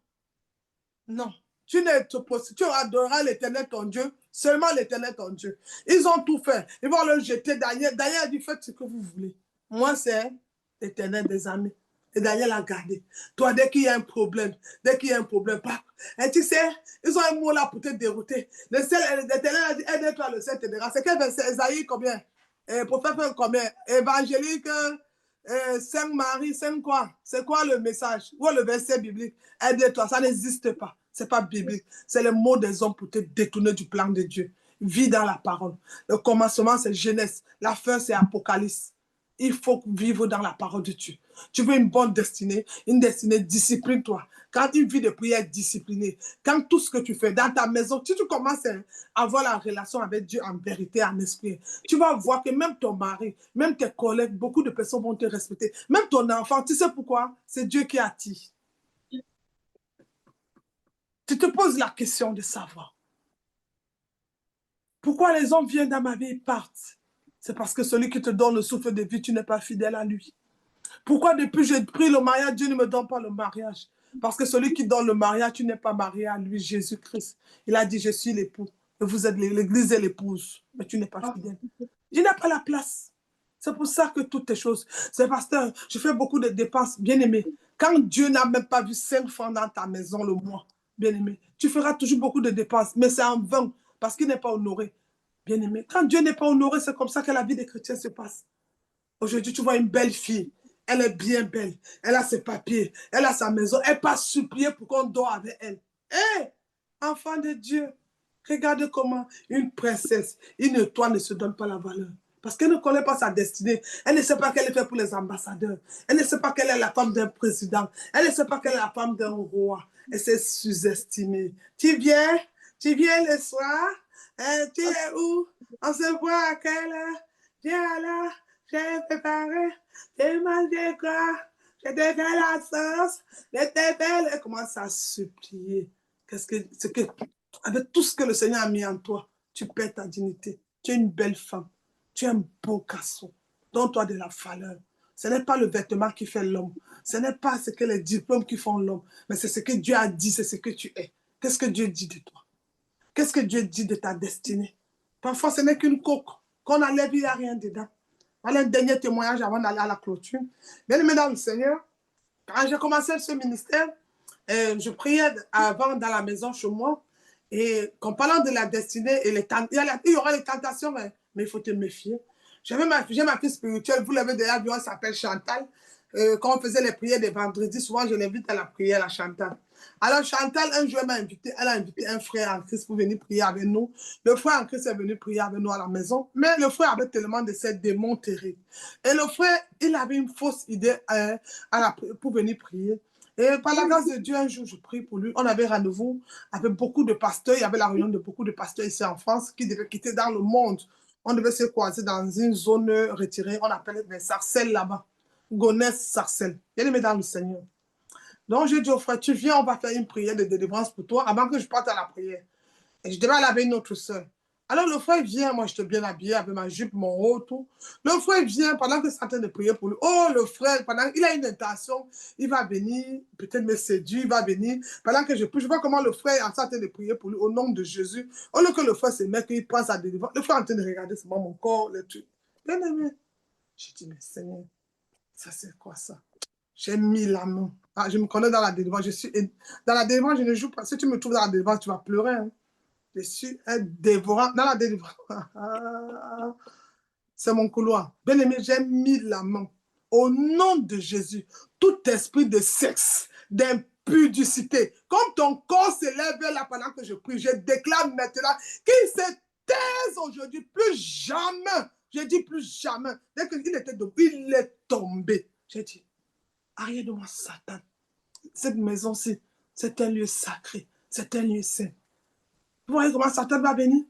Non. Tu adoreras l'Éternel ton Dieu, seulement l'Éternel ton Dieu. Ils ont tout fait. Ils vont le jeter. Daniel a dit, faites ce que vous voulez. Moi, c'est l'Éternel des armées. Et Daniel a gardé. Toi, dès qu'il y a un problème, et tu sais, ils ont un mot là pour te dérouter. L'Éternel a dit, aide-toi, le ciel t'aidera. C'est quel verset? Esaïe combien? Prophète combien? Évangélique, Saint-Marie, Saint quoi? C'est quoi le message? Ou le verset biblique? Aide-toi, ça n'existe pas. C'est pas biblique. C'est le mot des hommes pour te détourner du plan de Dieu. Vis dans la parole. Le commencement, c'est Genèse. La fin, c'est Apocalypse. Il faut vivre dans la parole de Dieu. Tu veux une bonne destinée, discipline-toi. Quand une vie de prière est disciplinée, quand tout ce que tu fais dans ta maison, si tu commences à avoir la relation avec Dieu en vérité, en esprit, tu vas voir que même ton mari, même tes collègues, beaucoup de personnes vont te respecter. Même ton enfant, tu sais pourquoi? C'est Dieu qui attire. Tu te poses la question de savoir. Pourquoi les hommes viennent dans ma vie et partent? C'est parce que celui qui te donne le souffle de vie, tu n'es pas fidèle à lui. Pourquoi depuis que j'ai pris le mariage, Dieu ne me donne pas le mariage? Parce que celui qui donne le mariage, tu n'es pas marié à lui, Jésus-Christ. Il a dit, je suis l'époux. Et vous êtes l'église et l'épouse. Mais tu n'es pas fidèle. Dieu n'a pas la place. C'est pour ça que toutes tes choses. C'est pasteur, je fais beaucoup de dépenses, bien aimé. Quand Dieu n'a même pas vu 5 francs dans ta maison le mois, bien aimé, tu feras toujours beaucoup de dépenses, mais c'est en vain parce qu'il n'est pas honoré. Bien aimé, quand Dieu n'est pas honoré, c'est comme ça que la vie des chrétiens se passe. Aujourd'hui, tu vois une belle fille. Elle est bien belle. Elle a ses papiers. Elle a sa maison. Elle passe supplier pour qu'on dort avec elle. Hé, enfant de Dieu, regarde comment une princesse, une étoile ne se donne pas la valeur. Parce qu'elle ne connaît pas sa destinée. Elle ne sait pas qu'elle est faite pour les ambassadeurs. Elle ne sait pas qu'elle est la femme d'un président. Elle ne sait pas qu'elle est la femme d'un roi. Elle s'est sous-estimée. Tu viens le soir. Tu es où? On se voit à quelle heure? Viens là. J'ai préparé, j'ai mangé quoi, j'ai fait la sauce, j'ai fait, elle commence à supplier. Avec tout ce que le Seigneur a mis en toi, tu perds ta dignité. Tu es une belle femme, tu es un beau garçon. Donne-toi de la valeur. Ce n'est pas le vêtement qui fait l'homme. Ce n'est pas ce que les diplômes qui font l'homme, mais c'est ce que Dieu a dit, c'est ce que tu es. Qu'est-ce que Dieu dit de toi? Qu'est-ce que Dieu dit de ta destinée? Parfois, ce n'est qu'une coque. Qu'on enlève, il n'y a rien dedans. Voilà un dernier témoignage avant d'aller à la clôture. Bien aimé dans le Seigneur, quand j'ai commencé ce ministère, je priais avant dans la maison chez moi. Et qu'en parlant de la destinée, il y aura les tentations, mais il faut te méfier. J'ai ma fille spirituelle, vous l'avez déjà vu, elle s'appelle Chantal. Quand on faisait les prières des vendredis, souvent je l'invite à la prière, à Chantal. Alors Chantal, un jour, elle a invité un frère en Christ pour venir prier avec nous. Le frère en Christ est venu prier avec nous à la maison, mais le frère avait tellement de ces démons terribles. Et le frère, il avait une fausse idée pour venir prier. Et par la grâce de Dieu, un jour, je prie pour lui. On avait rendez-vous avec beaucoup de pasteurs. Il y avait la réunion de beaucoup de pasteurs ici en France qui devaient quitter dans le monde. On devait se croiser dans une zone retirée. On appelle les Sarcelles là-bas. Gonesse, Sarcelles. Il est dans le Seigneur. Donc, j'ai dit au frère, tu viens, on va faire une prière de délivrance pour toi avant que je parte à la prière. Et je devais aller avec une autre soeur. Alors, le frère vient, moi, j'étais bien habillée avec ma jupe, mon haut, tout. Le frère vient pendant que je suis en train de prier pour lui. Oh, le frère, il a une intention, il va venir, peut-être me séduire, il va venir. Pendant que je prie, je vois comment le frère est en train de prier pour lui au nom de Jésus. Au lieu que le frère se mette, qu'il prend sa délivrance, le frère est en train de regarder seulement mon corps, le truc. Bien aimé. Je dis, mais Seigneur, ça c'est quoi ça? J'ai mis la main. Ah, je me connais dans la délivrance. Dans la délivrance, je ne joue pas. Si tu me trouves dans la délivrance, tu vas pleurer. Hein. Je suis un dévorant. Dans la délivrance, c'est mon couloir. Bien aimé, j'ai mis la main. Au nom de Jésus, tout esprit de sexe, d'impudicité, comme ton corps s'élève là pendant que je prie, je déclare maintenant qu'il se taise aujourd'hui. Plus jamais. Je dis plus jamais. Dès qu'il était debout, il est tombé. J'ai dit, arrière de moi, Satan. Cette maison-ci, c'est un lieu sacré. C'est un lieu saint. Vous voyez comment Satan va venir?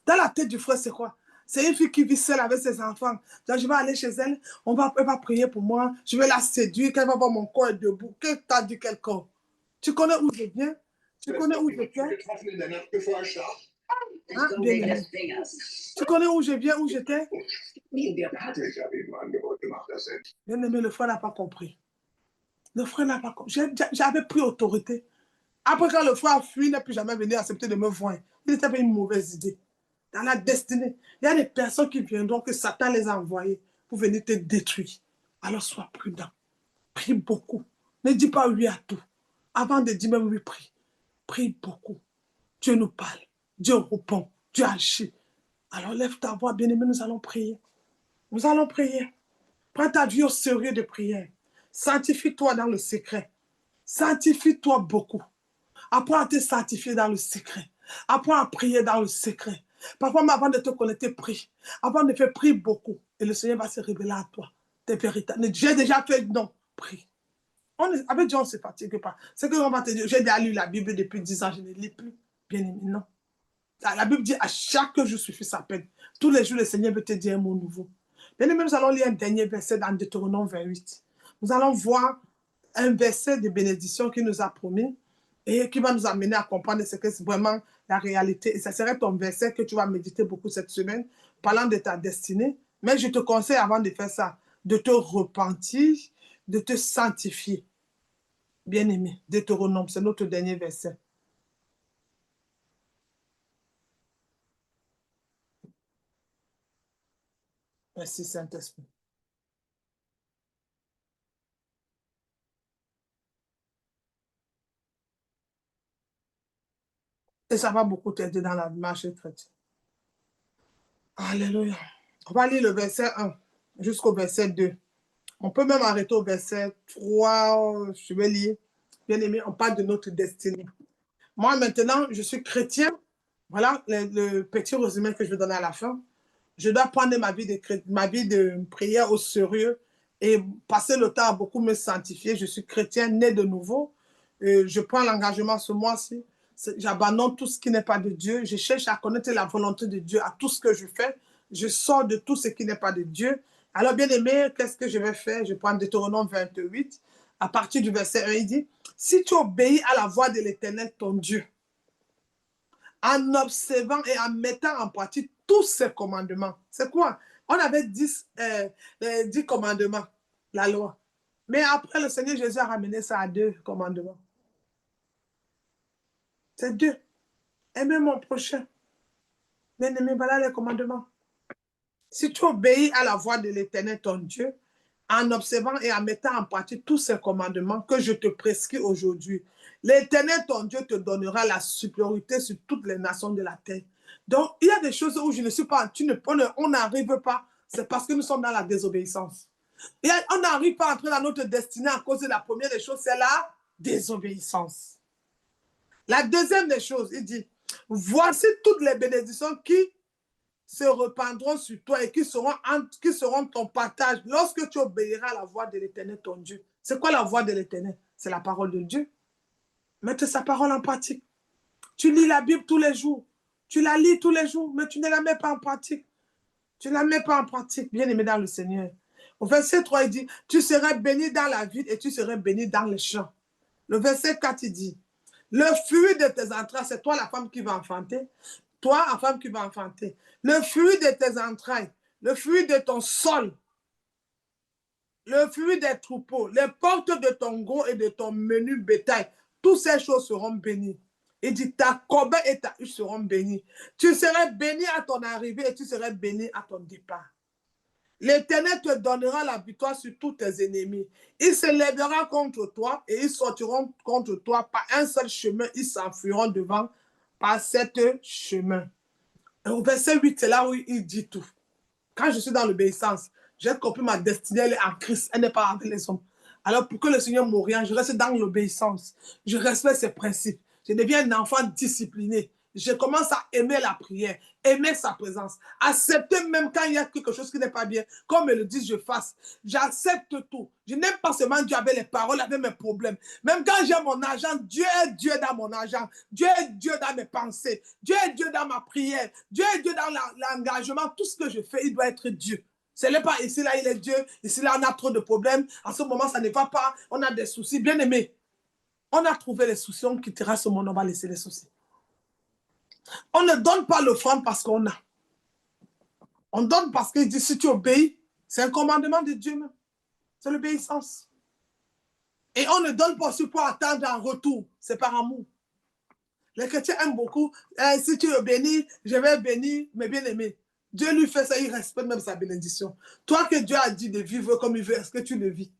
Dans la tête du frère, c'est quoi? C'est une fille qui vit seule avec ses enfants. Donc, je vais aller chez elle, elle va prier pour moi, je vais la séduire, qu'elle va voir mon corps est debout. Qu'est-ce que t'as dit quel corps? Tu connais où je viens? Tu connais où je viens? Hein, bien aimé. Tu connais où je viens, où j'étais? Bien aimé, le frère n'a pas compris. Le frère n'a pas compris. J'avais pris autorité. Après, quand le frère a fui, il n'a plus jamais venu accepter de me voir. Il était avec une mauvaise idée. Dans la destinée, il y a des personnes qui viendront que Satan les a envoyées pour venir te détruire. Alors sois prudent. Prie beaucoup. Ne dis pas oui à tout. Avant de dire même oui, prie. Prie beaucoup. Dieu nous parle. Dieu répond. Dieu agit. Alors lève ta voix, bien-aimé, nous allons prier. Nous allons prier. Prends ta vie au sérieux de prière. Sanctifie-toi dans le secret. Sanctifie-toi beaucoup. Apprends à te sanctifier dans le secret. Apprends à prier dans le secret. Parfois, avant de te connecter, prie. Avant de faire, prie beaucoup. Et le Seigneur va se révéler à toi. T'es véritable. J'ai déjà fait, non, prie. Avec Dieu, on ne se fatigue pas. C'est que on va te dire, j'ai déjà lu la Bible depuis 10 ans, je ne lis plus. Bien aimé, non. La Bible dit, à chaque jour suffit sa peine. Tous les jours, le Seigneur veut te dire un mot nouveau. Bien aimé, nous allons lire un dernier verset dans Deutéronome 28. Nous allons voir un verset de bénédiction qu'il nous a promis et qui va nous amener à comprendre ce que c'est vraiment la réalité. Et ça serait ton verset que tu vas méditer beaucoup cette semaine, parlant de ta destinée. Mais je te conseille, avant de faire ça, de te repentir, de te sanctifier. Bien-aimé, Deutéronome, c'est notre dernier verset. Merci, Saint-Esprit. Et ça va beaucoup t'aider dans la marche chrétienne. Alléluia. On va lire le verset 1 jusqu'au verset 2. On peut même arrêter au verset 3. Je vais lire. Bien-aimé, on parle de notre destinée. Moi, maintenant, je suis chrétien. Voilà le petit résumé que je vais donner à la fin. Je dois prendre ma vie de prière au sérieux et passer le temps à beaucoup me sanctifier. Je suis chrétien, né de nouveau. Je prends l'engagement ce mois-ci. J'abandonne tout ce qui n'est pas de Dieu. Je cherche à connaître la volonté de Dieu à tout ce que je fais. Je sors de tout ce qui n'est pas de Dieu. Alors, bien aimé, qu'est-ce que je vais faire? Je prends Deutéronome 28. À partir du verset 1, il dit, si tu obéis à la voix de l'Éternel, ton Dieu, en observant et en mettant en pratique tous ces commandements. C'est quoi? On avait 10 commandements, la loi. Mais après, le Seigneur Jésus a ramené ça à 2 commandements. C'est 2. Aimer mon prochain. Bien-aimé, voilà les commandements. Si tu obéis à la voix de l'Éternel, ton Dieu, en observant et en mettant en pratique tous ces commandements que je te prescris aujourd'hui, l'Éternel, ton Dieu, te donnera la supériorité sur toutes les nations de la terre. Donc, il y a des choses où je ne suis pas, on n'arrive pas, c'est parce que nous sommes dans la désobéissance. Et on n'arrive pas à entrer dans notre destinée à cause de la première des choses, c'est la désobéissance. La deuxième des choses, il dit, voici toutes les bénédictions qui se répandront sur toi et qui seront ton partage lorsque tu obéiras à la voix de l'Éternel, ton Dieu. C'est quoi la voix de l'Éternel? C'est la parole de Dieu. Mette sa parole en pratique. Tu lis la Bible tous les jours. Tu la lis tous les jours, mais tu ne la mets pas en pratique. Tu ne la mets pas en pratique, bien aimé dans le Seigneur. Au verset 3, il dit, tu serais béni dans la ville et tu serais béni dans les champs. Le verset 4, il dit, le fruit de tes entrailles, c'est toi la femme qui va enfanter. Toi, la femme qui va enfanter. Le fruit de tes entrailles, le fruit de ton sol, le fruit des troupeaux, les portes de ton gros et de ton menu bétail, toutes ces choses seront bénies. Il dit, ta corbeille et ta huche seront bénies. Tu serais béni à ton arrivée et tu serais béni à ton départ. L'Éternel te donnera la victoire sur tous tes ennemis. Ils se lèveront contre toi et ils sortiront contre toi par un seul chemin. Ils s'enfuiront devant par cet chemin. Et au verset 8, c'est là où il dit tout. Quand je suis dans l'obéissance, j'ai compris ma destinée, elle est en Christ, elle n'est pas avec les hommes. Alors pour que le Seigneur m'oriente, je reste dans l'obéissance. Je respecte ses principes. Je deviens un enfant discipliné. Je commence à aimer la prière, aimer sa présence, accepter même quand il y a quelque chose qui n'est pas bien, comme il le dit, je fasse. J'accepte tout. Je n'aime pas seulement Dieu avec les paroles, avec mes problèmes. Même quand j'ai mon argent, Dieu est Dieu dans mon argent. Dieu est Dieu dans mes pensées. Dieu est Dieu dans ma prière. Dieu est Dieu dans l'engagement. Tout ce que je fais, il doit être Dieu. Ce n'est pas ici, là, il est Dieu. Ici, là, on a trop de problèmes. En ce moment, ça ne va pas. On a des soucis. Bien aimé, on a trouvé les soucis. On quittera ce monde, on va laisser les soucis. On ne donne pas l'offrande parce qu'on a. On donne parce qu'il dit, si tu obéis, c'est un commandement de Dieu même. C'est l'obéissance. Et on ne donne pas aussi pour attendre un retour. C'est par amour. Les chrétiens aiment beaucoup. Si tu es béni, je vais bénir mes bien-aimés. Dieu lui fait ça, il respecte même sa bénédiction. Toi que Dieu a dit de vivre comme il veut, est-ce que tu le vis?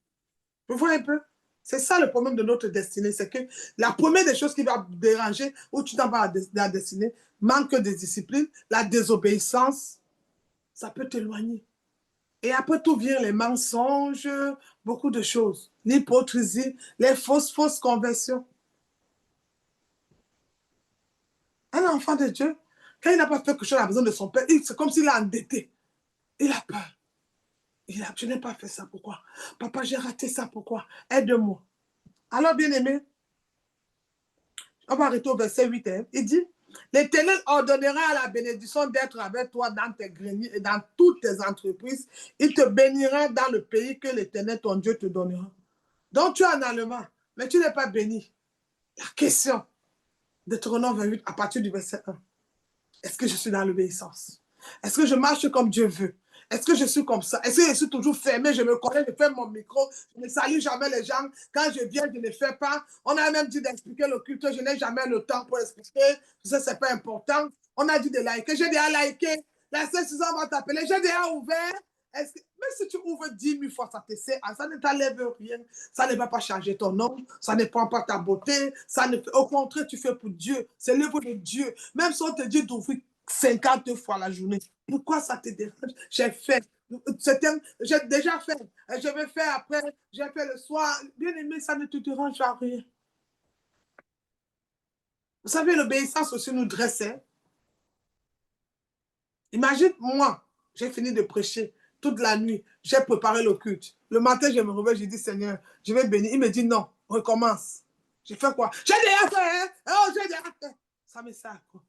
Vous voyez un peu? C'est ça le problème de notre destinée. C'est que la première des choses qui va déranger, ou tu t'en vas à la destinée, manque de discipline, la désobéissance, ça peut t'éloigner. Et après tout vient les mensonges, beaucoup de choses. L'hypocrisie, les fausses conversions. Un enfant de Dieu, quand il n'a pas fait quelque chose à la maison de son père, c'est comme s'il a endetté. Il a peur. Je n'ai pas fait ça, pourquoi? Papa, j'ai raté ça, pourquoi? Aide-moi. Alors, bien-aimé, on va arrêter au verset 8. Hein. Il dit, l'Éternel ordonnera à la bénédiction d'être avec toi dans tes greniers et dans toutes tes entreprises. Il te bénira dans le pays que l'Éternel, ton Dieu, te donnera. Donc, tu es en allemand, mais tu n'es pas béni. La question de Deutéronome 28 à partir du verset 1. Est-ce que je suis dans l'obéissance? Est-ce que je marche comme Dieu veut? Est-ce que je suis comme ça? Est-ce que je suis toujours fermé? Je me connais, je fais mon micro, je ne salue jamais les gens. Quand je viens, je ne fais pas. On a même dit d'expliquer le culte, je n'ai jamais le temps pour expliquer. Ça, c'est pas important. On a dit de liker. J'ai déjà liké. La session va t'appeler. J'ai déjà ouvert. Même si tu ouvres 10 000 fois, ça te sert. Ça ne t'enlève rien. Ça ne va pas changer ton nom. Ça ne prend pas ta beauté. Au contraire, tu fais pour Dieu. C'est l'œuvre de Dieu. Même si on te dit d'ouvrir 50 fois la journée, pourquoi ça te dérange? J'ai fait. J'ai déjà fait. Je vais faire après. J'ai fait le soir. Bien aimé, ça ne te dérange à rien. Vous savez, l'obéissance aussi nous dressait. Imagine, moi, j'ai fini de prêcher toute la nuit. J'ai préparé le culte. Le matin, je me réveille, je dis, Seigneur, je vais bénir. Il me dit, non, recommence. J'ai fait quoi? J'ai déjà fait, hein? Oh, j'ai déjà fait. Ça me sert à quoi?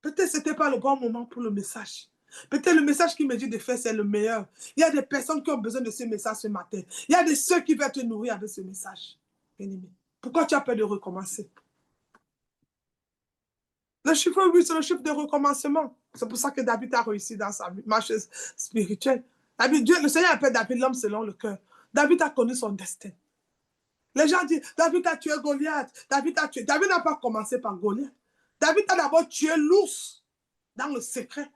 Peut-être que ce n'était pas le bon moment pour le message. Peut-être le message qu'il me dit de faire, c'est le meilleur. Il y a des personnes qui ont besoin de ce message ce matin. Il y a de ceux qui veulent te nourrir avec ce message. Bien-aimé, pourquoi tu as peur de recommencer? Le chiffre 8, c'est le chiffre de recommencement. C'est pour ça que David a réussi dans sa marche spirituelle. Le Seigneur appelle David l'homme selon le cœur. David a connu son destin. Les gens disent, David a tué Goliath. David a tué. David n'a pas commencé par Goliath. David a d'abord tué l'ours dans le secret.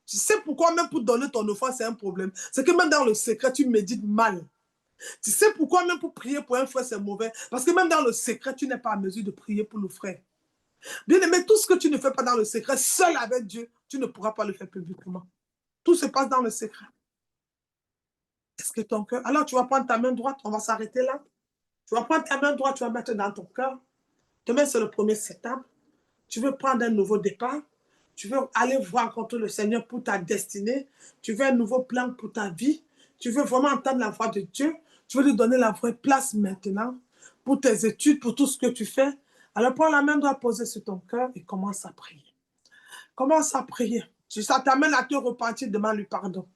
Tu sais pourquoi même pour donner ton offrande, c'est un problème. C'est que même dans le secret, tu médites mal. Tu sais pourquoi même pour prier pour un frère, c'est mauvais. Parce que même dans le secret, tu n'es pas en mesure de prier pour le frère. Bien aimé, tout ce que tu ne fais pas dans le secret, seul avec Dieu, tu ne pourras pas le faire publiquement. Tout se passe dans le secret. Est-ce que ton cœur... Alors tu vas prendre ta main droite, on va s'arrêter là. Tu vas prendre ta main droite, tu vas mettre dans ton cœur. Demain, c'est le 1er septembre. Tu veux prendre un nouveau départ. Tu veux aller voir contre le Seigneur pour ta destinée. Tu veux un nouveau plan pour ta vie. Tu veux vraiment entendre la voix de Dieu. Tu veux lui donner la vraie place maintenant pour tes études, pour tout ce que tu fais. Alors prends la main droite posée sur ton cœur et commence à prier. Commence à prier. Si ça t'amène à te repentir, demande-lui pardon.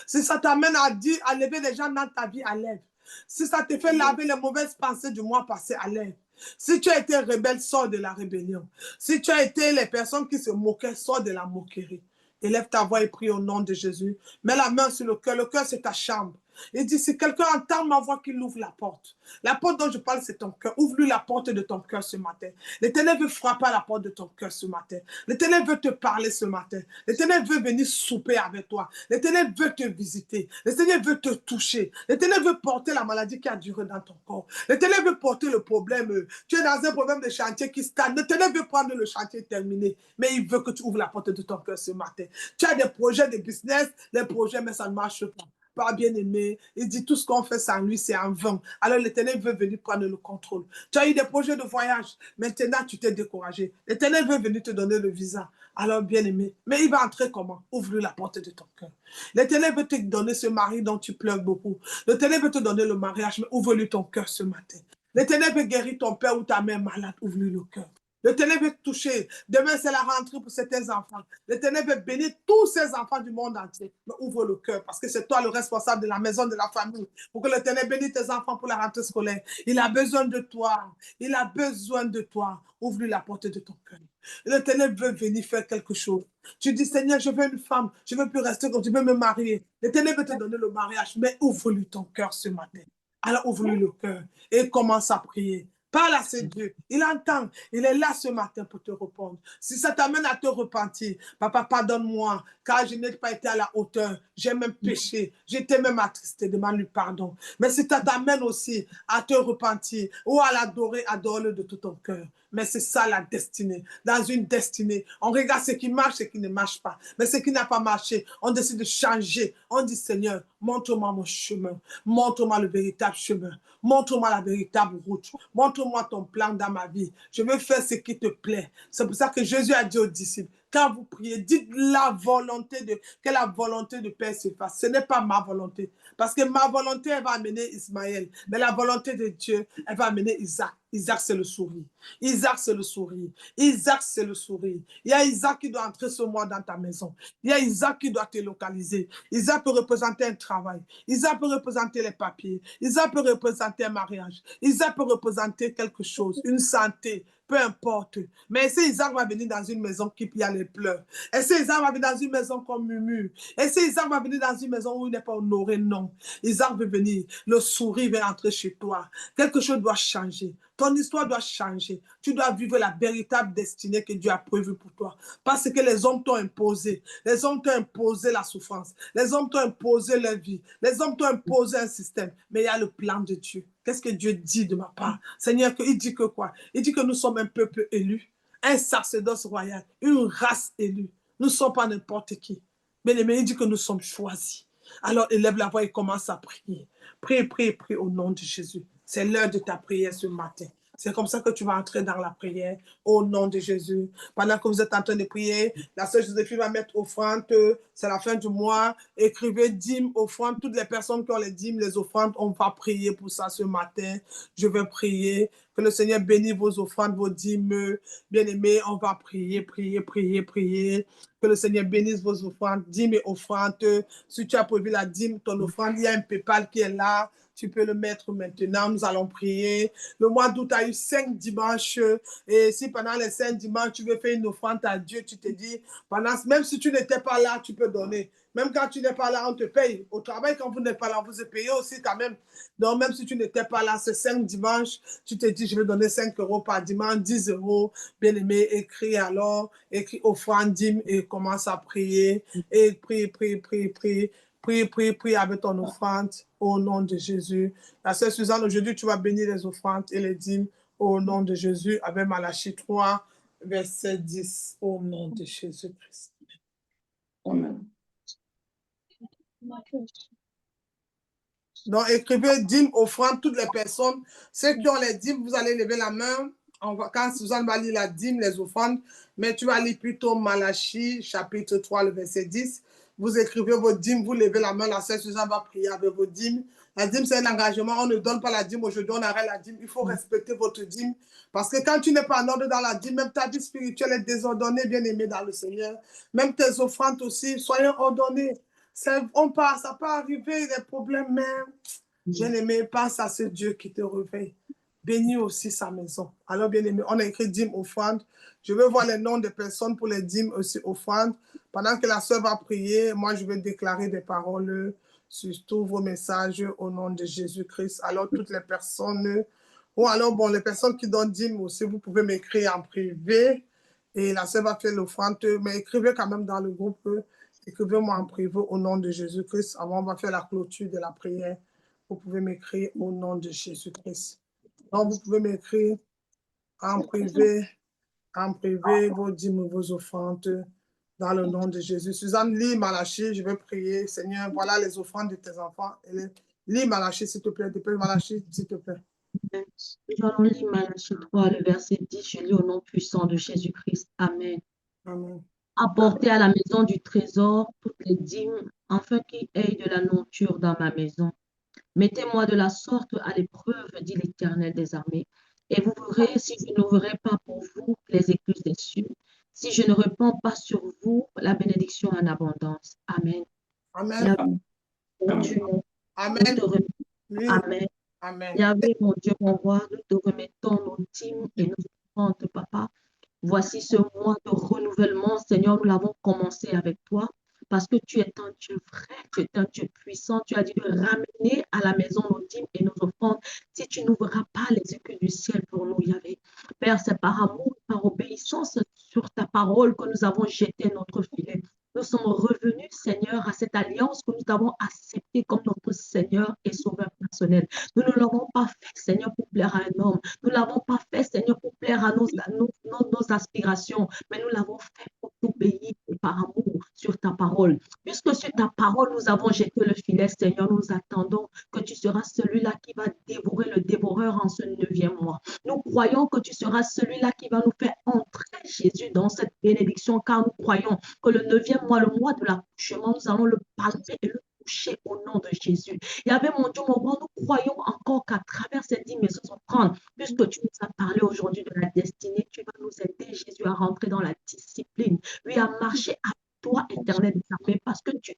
Si ça t'amène à lever les gens dans ta vie, à l'aide. Si ça te fait laver les mauvaises pensées du mois passé, à l'aide. Si tu as été rebelle, sors de la rébellion. Si tu as été les personnes qui se moquaient, sors de la moquerie. Élève ta voix et prie au nom de Jésus. Mets la main sur le cœur. Le cœur, c'est ta chambre. Il dit, si quelqu'un entend ma voix, qu'il ouvre la porte. La porte dont je parle, c'est ton cœur. Ouvre-lui la porte de ton cœur ce matin. L'Éternel veut frapper à la porte de ton cœur ce matin. L'Éternel veut te parler ce matin. L'Éternel veut venir souper avec toi. L'Éternel veut te visiter. L'Éternel veut te toucher. L'Éternel veut porter la maladie qui a duré dans ton corps. L'Éternel veut porter le problème. Tu es dans un problème de chantier qui stagne. L'Éternel veut prendre le chantier terminé. Mais il veut que tu ouvres la porte de ton cœur ce matin. Tu as des projets de business, les projets, mais ça ne marche pas. Pas bien-aimé, il dit tout ce qu'on fait sans lui, c'est en vain. Alors l'Éternel veut venir prendre le contrôle. Tu as eu des projets de voyage, maintenant tu t'es découragé. L'Éternel veut venir te donner le visa. Alors bien-aimé, mais il va entrer comment? Ouvre-lui la porte de ton cœur. L'Éternel veut te donner ce mari dont tu pleures beaucoup. L'Éternel veut te donner le mariage, mais ouvre-lui ton cœur ce matin. L'Éternel veut guérir ton père ou ta mère malade, ouvre-lui le cœur. L'Éternel veut te toucher. Demain, c'est la rentrée pour certains enfants. L'Éternel veut bénir tous ces enfants du monde entier. Mais ouvre le cœur parce que c'est toi le responsable de la maison, de la famille. Pour que l'Éternel bénisse tes enfants pour la rentrée scolaire. Il a besoin de toi. Il a besoin de toi. Ouvre-lui la porte de ton cœur. L'Éternel veut venir faire quelque chose. Tu dis, Seigneur, je veux une femme. Je ne veux plus rester comme je veux me marier. L'Éternel veut te donner le mariage. Mais ouvre-lui ton cœur ce matin. Alors ouvre-lui le cœur et commence à prier. Parle à ce Dieu. Il entend. Il est là ce matin pour te répondre. Si ça t'amène à te repentir, papa, pardonne-moi, car je n'ai pas été à la hauteur. J'ai même péché. J'étais même attristé. Demande-lui pardon. Mais si ça t'amène aussi à te repentir ou à l'adorer, adore-le de tout ton cœur. Mais c'est ça la destinée. Dans une destinée, on regarde ce qui marche, ce qui ne marche pas. Mais ce qui n'a pas marché, on décide de changer. On dit, Seigneur, montre-moi mon chemin. Montre-moi le véritable chemin. Montre-moi la véritable route. Montre-moi ton plan dans ma vie. Je veux faire ce qui te plaît. C'est pour ça que Jésus a dit aux disciples, quand vous priez, dites que la volonté de Père se fasse. Ce n'est pas ma volonté. Parce que ma volonté, elle va amener Ismaël. Mais la volonté de Dieu, elle va amener Isaac. Isaac, c'est le sourire. Isaac, c'est le sourire. Isaac, c'est le sourire. Il y a Isaac qui doit entrer ce mois dans ta maison. Il y a Isaac qui doit te localiser. Isaac peut représenter un travail. Isaac peut représenter les papiers. Isaac peut représenter un mariage. Isaac peut représenter quelque chose, une santé, peu importe. Mais est-ce Isaac va venir dans une maison qui y a les pleurs? Est-ce Isaac va venir dans une maison qu'on murmure? Est-ce Isaac va venir dans une maison où il n'est pas honoré? Non. Isaac veut venir. Le sourire va entrer chez toi. Quelque chose doit changer. Ton histoire doit changer. Tu dois vivre la véritable destinée que Dieu a prévue pour toi. Parce que les hommes t'ont imposé. Les hommes t'ont imposé la souffrance. Les hommes t'ont imposé leur vie. Les hommes t'ont imposé un système. Mais il y a le plan de Dieu. Qu'est-ce que Dieu dit de ma part? Seigneur, il dit que quoi? Il dit que nous sommes un peuple élu, un sacerdoce royal, une race élue. Nous ne sommes pas n'importe qui. Mais il dit que nous sommes choisis. Alors élève la voix et commence à prier. Prie, prie, prie au nom de Jésus. C'est l'heure de ta prière ce matin. C'est comme ça que tu vas entrer dans la prière au nom de Jésus. Pendant que vous êtes en train de prier, la sœur Joséphine va mettre offrande. C'est la fin du mois. Écrivez dîmes, offrandes. Toutes les personnes qui ont les dîmes, les offrandes, on va prier pour ça ce matin. Je vais prier. Que le Seigneur bénisse vos offrandes, vos dîmes. Bien-aimés, on va prier, prier, prier, prier. Que le Seigneur bénisse vos offrandes, dîmes et offrandes. Si tu as prévu la dîme, ton offrande, il y a un PayPal qui est là. Tu peux le mettre maintenant. Nous allons prier. Le mois d'août a eu 5 dimanches. Et si pendant les 5 dimanches, tu veux faire une offrande à Dieu, tu te dis, même si tu n'étais pas là, tu peux donner. Même quand tu n'es pas là, on te paye. Au travail, quand vous n'êtes pas là, on vous est payé aussi quand même. Donc, même si tu n'étais pas là, c'est 5 dimanches, tu te dis, je vais donner 5 € par dimanche, 10 €. Bien-aimé, écris alors, écris offrande, dîme et commence à prier. Et prie, prie, prie, prie. Prie, prie, prie avec ton offrande au nom de Jésus. La sœur Suzanne, aujourd'hui, tu vas bénir les offrandes et les dîmes au nom de Jésus avec Malachie 3, verset 10, au nom de Jésus-Christ. Amen. Donc, écrivez dîmes, offrandes, toutes les personnes. Ceux qui ont les dîmes, vous allez lever la main quand Suzanne va lire la dîme, les offrandes, mais tu vas lire plutôt Malachie, chapitre 3, le verset 10. Vous écrivez vos dîmes, vous levez la main, la sœur Suzanne va prier avec vos dîmes. La dîme, c'est un engagement. On ne donne pas la dîme aujourd'hui, on arrête la dîme. Il faut respecter votre dîme. Parce que quand tu n'es pas en ordre dans la dîme, même ta vie spirituelle est désordonnée, bien aimée dans le Seigneur. Même tes offrandes aussi, soyez ordonnés. Ça peut arriver des problèmes, mais bien aimé, pense à ce Dieu qui te réveille. Bénis aussi sa maison. Alors, bien aimé, on a écrit dîme, offrande. Je veux voir les noms des personnes pour les dîmes aussi, offrande. Pendant que la sœur va prier, moi, je vais déclarer des paroles sur tous vos messages au nom de Jésus-Christ. Alors, toutes les personnes, ou alors, bon, les personnes qui donnent dîme aussi, vous pouvez m'écrire en privé et la sœur va faire l'offrande, mais écrivez quand même dans le groupe, écrivez-moi en privé au nom de Jésus-Christ. Avant, on va faire la clôture de la prière. Vous pouvez m'écrire au nom de Jésus-Christ. Donc, vous pouvez m'écrire en privé, vos dîmes, vos offrandes, dans le nom de Jésus. Suzanne, lis Malachie, je vais prier. Seigneur, voilà les offrandes de tes enfants. Lis Malachie, s'il te plaît. Malachie, s'il te plaît. Nous allons lire Malachie 3, le verset 10. Je lis au nom puissant de Jésus-Christ. Amen. Amen. Apportez à la maison du trésor toutes les dîmes, afin qu'il y ait de la nourriture dans ma maison. Mettez-moi de la sorte à l'épreuve, dit l'Éternel des armées, et vous verrez si je n'ouvrirai pas pour vous les écluses des cieux, si je ne répands pas sur vous la bénédiction en abondance. Amen. Amen. Amen. Amen. Amen. Yahvé, mon Dieu, mon roi, nous te remettons nos dîmes et nos offrandes, papa. Voici ce mois de renouvellement, Seigneur, nous l'avons commencé avec toi. Parce que tu es un Dieu vrai, tu es un Dieu puissant. Tu as dit de ramener à la maison nos dîmes et nos offrandes si tu n'ouvriras pas les écus du ciel pour nous, Yahvé. Père, c'est par amour, par obéissance sur ta parole que nous avons jeté notre filet. Nous sommes revenus, Seigneur, à cette alliance que nous avons acceptée comme notre Seigneur et Sauveur personnel. Nous ne l'avons pas fait, Seigneur, pour plaire à un homme. Nous ne l'avons pas fait, Seigneur, pour plaire à nos aspirations, mais nous l'avons fait pour t'obéir par amour sur ta parole. Puisque sur ta parole, nous avons jeté le filet, Seigneur, nous attendons que tu seras celui-là qui va dévorer le dévoreur en ce 9e mois. Nous croyons que tu seras celui-là qui va nous faire entrer, Jésus, dans cette bénédiction, car nous croyons que le 9e mois, le mois de l'accouchement, nous allons le palper et le toucher au nom de Jésus. Il y avait, mon Dieu, mon roi, nous croyons encore qu'à travers cette dîme et ces offrandes, puisque tu nous as parlé aujourd'hui de la destinée, tu vas nous aider, Jésus, à rentrer dans la discipline, oui, à marcher à toi, éternel des armées, parce que tu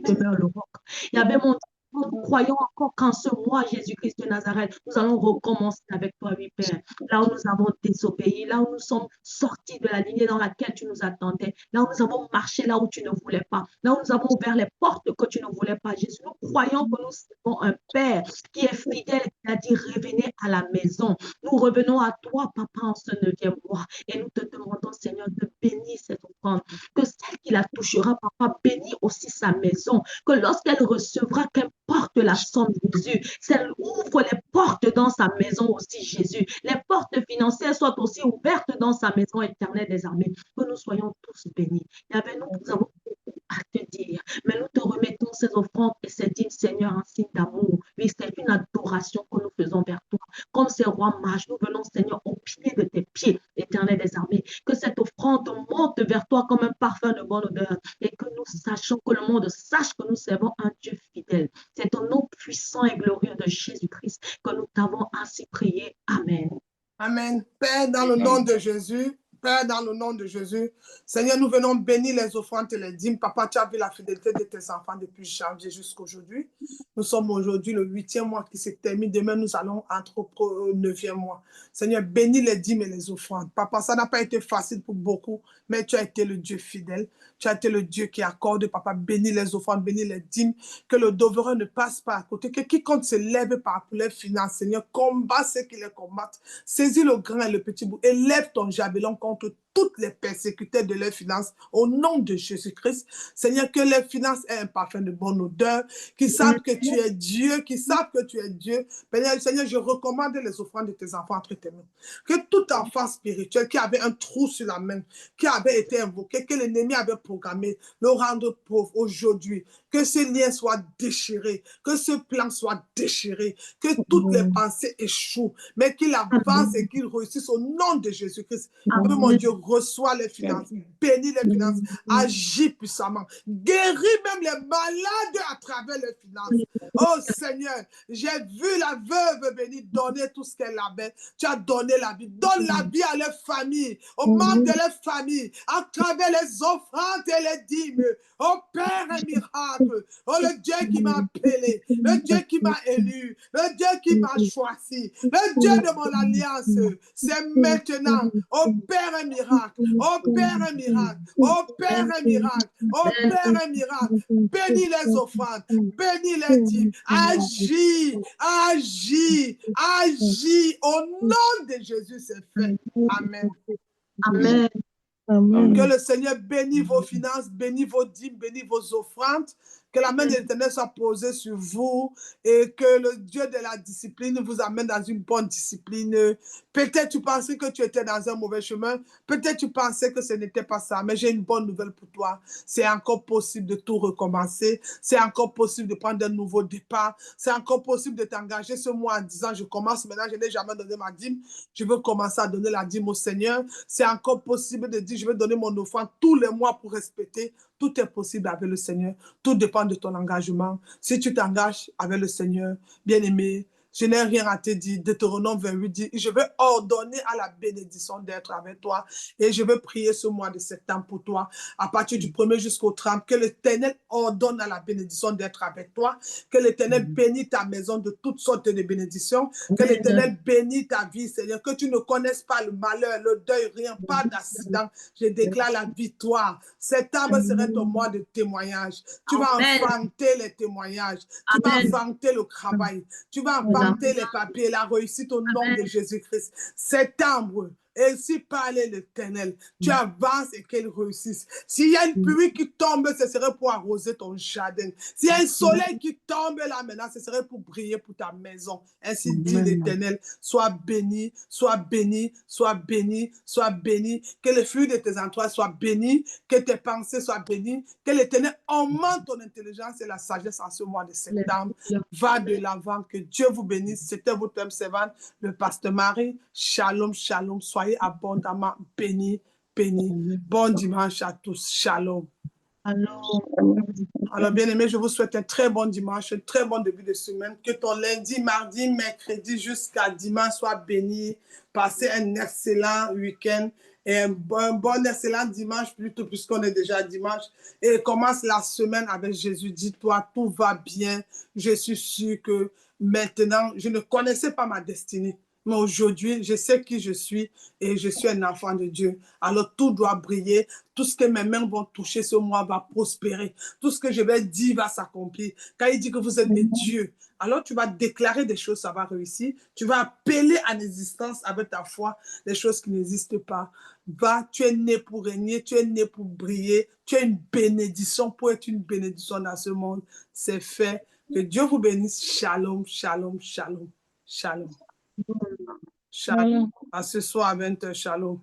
demeures le roc. Il y avait, mon Dieu, nous croyons encore qu'en ce mois, Jésus-Christ de Nazareth, nous allons recommencer avec toi, oui, Père. Là où nous avons désobéi, là où nous sommes sortis de la lignée dans laquelle tu nous attendais, là où nous avons marché là où tu ne voulais pas, là où nous avons ouvert les portes que tu ne voulais pas, Jésus. Nous croyons que nous avons un Père qui est fidèle et qui a dit revenez à la maison. Nous revenons à toi, Papa, en ce 9e mois et nous te demandons, Seigneur, de bénir cette offrande, que celle qui la touchera, Papa, bénit aussi sa maison, que lorsqu'elle recevra, qu'importe la somme, Jésus, qu'elle ouvre les portes dans sa maison aussi, Jésus. Les portes financières soient aussi ouvertes dans sa maison éternelle des armées, que nous soyons tous bénis. Et avec nous avons beaucoup à te dire, mais nous te remettons ces offrandes et ces dîmes, Seigneur, en signe d'amour. Oui, c'est une adoration que nous faisons vers toi. Comme ces rois mages, nous venons, Seigneur, au pied de tes pieds, éternel des armées. Que cette offrande monte vers toi comme un parfum de bonne odeur et que nous sachions, que le monde sache que nous servons un Dieu fidèle. C'est au nom puissant et glorieux de Jésus-Christ que nous t'avons ainsi prié. Amen. Amen. Père, dans le nom de Jésus, Père, dans le nom de Jésus, Seigneur, nous venons bénir les offrandes et les dîmes. Papa, tu as vu la fidélité de tes enfants depuis janvier jusqu'à aujourd'hui. Nous sommes aujourd'hui le 8e mois qui se termine. Demain, nous allons entreprendre au 9e mois. Seigneur, bénis les dîmes et les offrandes. Papa, ça n'a pas été facile pour beaucoup, mais tu as été le Dieu fidèle. Tu as été le Dieu qui accorde, Papa, bénis les offrandes, bénis les dîmes, que le devreur ne passe pas à côté, que quiconque se lève par les finances, Seigneur, combat ceux qui les combattent. Saisis le grand et le petit bout, élève ton javelot contre toutes les persécuteurs de leurs finances, au nom de Jésus-Christ. Seigneur, que leurs finances aient un parfum de bonne odeur, qu'ils savent que tu es Dieu, qu'ils savent que tu es Dieu. Seigneur, je recommande les offrandes de tes enfants entre tes mains. Que tout enfant spirituel qui avait un trou sur la main, qui avait été invoqué, que l'ennemi avait programmé, le rendre pauvre aujourd'hui, que ce lien soit déchiré, que ce plan soit déchiré, que toutes les pensées échouent, mais qu'il avance et qu'il réussisse au nom de Jésus-Christ. Que mon Dieu reçoit les finances, bénit les finances, agit puissamment, guérit même les malades à travers les finances. Oh Seigneur, j'ai vu la veuve bénie donner tout ce qu'elle avait. Tu as donné la vie. Donne la vie à leur famille, aux membres de leur famille, à travers les offrandes et les dîmes. Oh Père, un miracle. Oh le Dieu qui m'a appelé, le Dieu qui m'a élu, le Dieu qui m'a choisi, le Dieu de mon alliance. C'est maintenant. Oh Père, un miracle. Oh Père, un miracle. Oh Père, un miracle. Oh Père, un miracle. Bénis les offrandes, bénis les dîmes. Agis, agis, agis. Au nom de Jésus, c'est fait. Amen. Amen. Que le Seigneur bénisse vos finances, bénisse vos dîmes, bénisse vos offrandes. Que la main de l'Éternel soit posée sur vous et que le Dieu de la discipline vous amène dans une bonne discipline. Peut-être tu pensais que tu étais dans un mauvais chemin. Peut-être tu pensais que ce n'était pas ça. Mais j'ai une bonne nouvelle pour toi. C'est encore possible de tout recommencer. C'est encore possible de prendre un nouveau départ. C'est encore possible de t'engager ce mois en disant, je commence maintenant, je n'ai jamais donné ma dîme. Je veux commencer à donner la dîme au Seigneur. C'est encore possible de dire, je vais donner mon offrande tous les mois pour respecter. Tout est possible avec le Seigneur. Tout dépend de ton engagement. Si tu t'engages avec le Seigneur, bien-aimé, je n'ai rien à te dire. Deutéronome 28 dit, je vais ordonner à la bénédiction d'être avec toi et je vais prier ce mois de septembre pour toi. À partir du 1er jusqu'au 30, que l'Éternel ordonne à la bénédiction d'être avec toi, que l'Éternel bénisse ta maison de toutes sortes de bénédictions, que l'Éternel bénisse ta vie, Seigneur, que tu ne connaisses pas le malheur, le deuil, rien, pas d'accident. Je déclare la victoire. Septembre serait ton mois de témoignage. Tu vas enfanter les témoignages. Tu vas enfanter le travail. Tu vas enfanter les papiers, la réussite au nom de Jésus-Christ. Septembre, ainsi parler l'Éternel. Tu avances et qu'elle réussisse. S'il y a une pluie qui tombe, ce serait pour arroser ton jardin. S'il y a un soleil qui tombe là maintenant, ce serait pour briller pour ta maison. Ainsi dit l'Éternel. Sois béni, sois béni, sois béni, sois béni. Que le fruit de tes entrailles soit béni, que tes pensées soient bénies, que l'Éternel augmente ton intelligence et la sagesse en ce mois de septembre. Va de l'avant, que Dieu vous bénisse. C'était votre homme servante, le pasteur Marie. Shalom, shalom. Soyez abondamment bénis, bénis. Bon dimanche à tous. Shalom. Alors, bien-aimés, je vous souhaite un très bon dimanche, un très bon début de semaine. Que ton lundi, mardi, mercredi jusqu'à dimanche soit béni. Passez un excellent week-end et un bon excellent dimanche plutôt, puisqu'on est déjà dimanche. Et commence la semaine avec Jésus. Dis-toi, tout va bien. Je suis sûr que maintenant, je ne connaissais pas ma destinée. Mais aujourd'hui, je sais qui je suis et je suis un enfant de Dieu. Alors tout doit briller. Tout ce que mes mains vont toucher ce mois va prospérer. Tout ce que je vais dire va s'accomplir. Quand il dit que vous êtes des dieux, alors tu vas déclarer des choses, ça va réussir. Tu vas appeler à l'existence avec ta foi des choses qui n'existent pas. Va, tu es né pour régner, tu es né pour briller. Tu es une bénédiction pour être une bénédiction dans ce monde. C'est fait. Que Dieu vous bénisse. Shalom, shalom, shalom, shalom. Shalom. À ce soir à 20h. Shalom.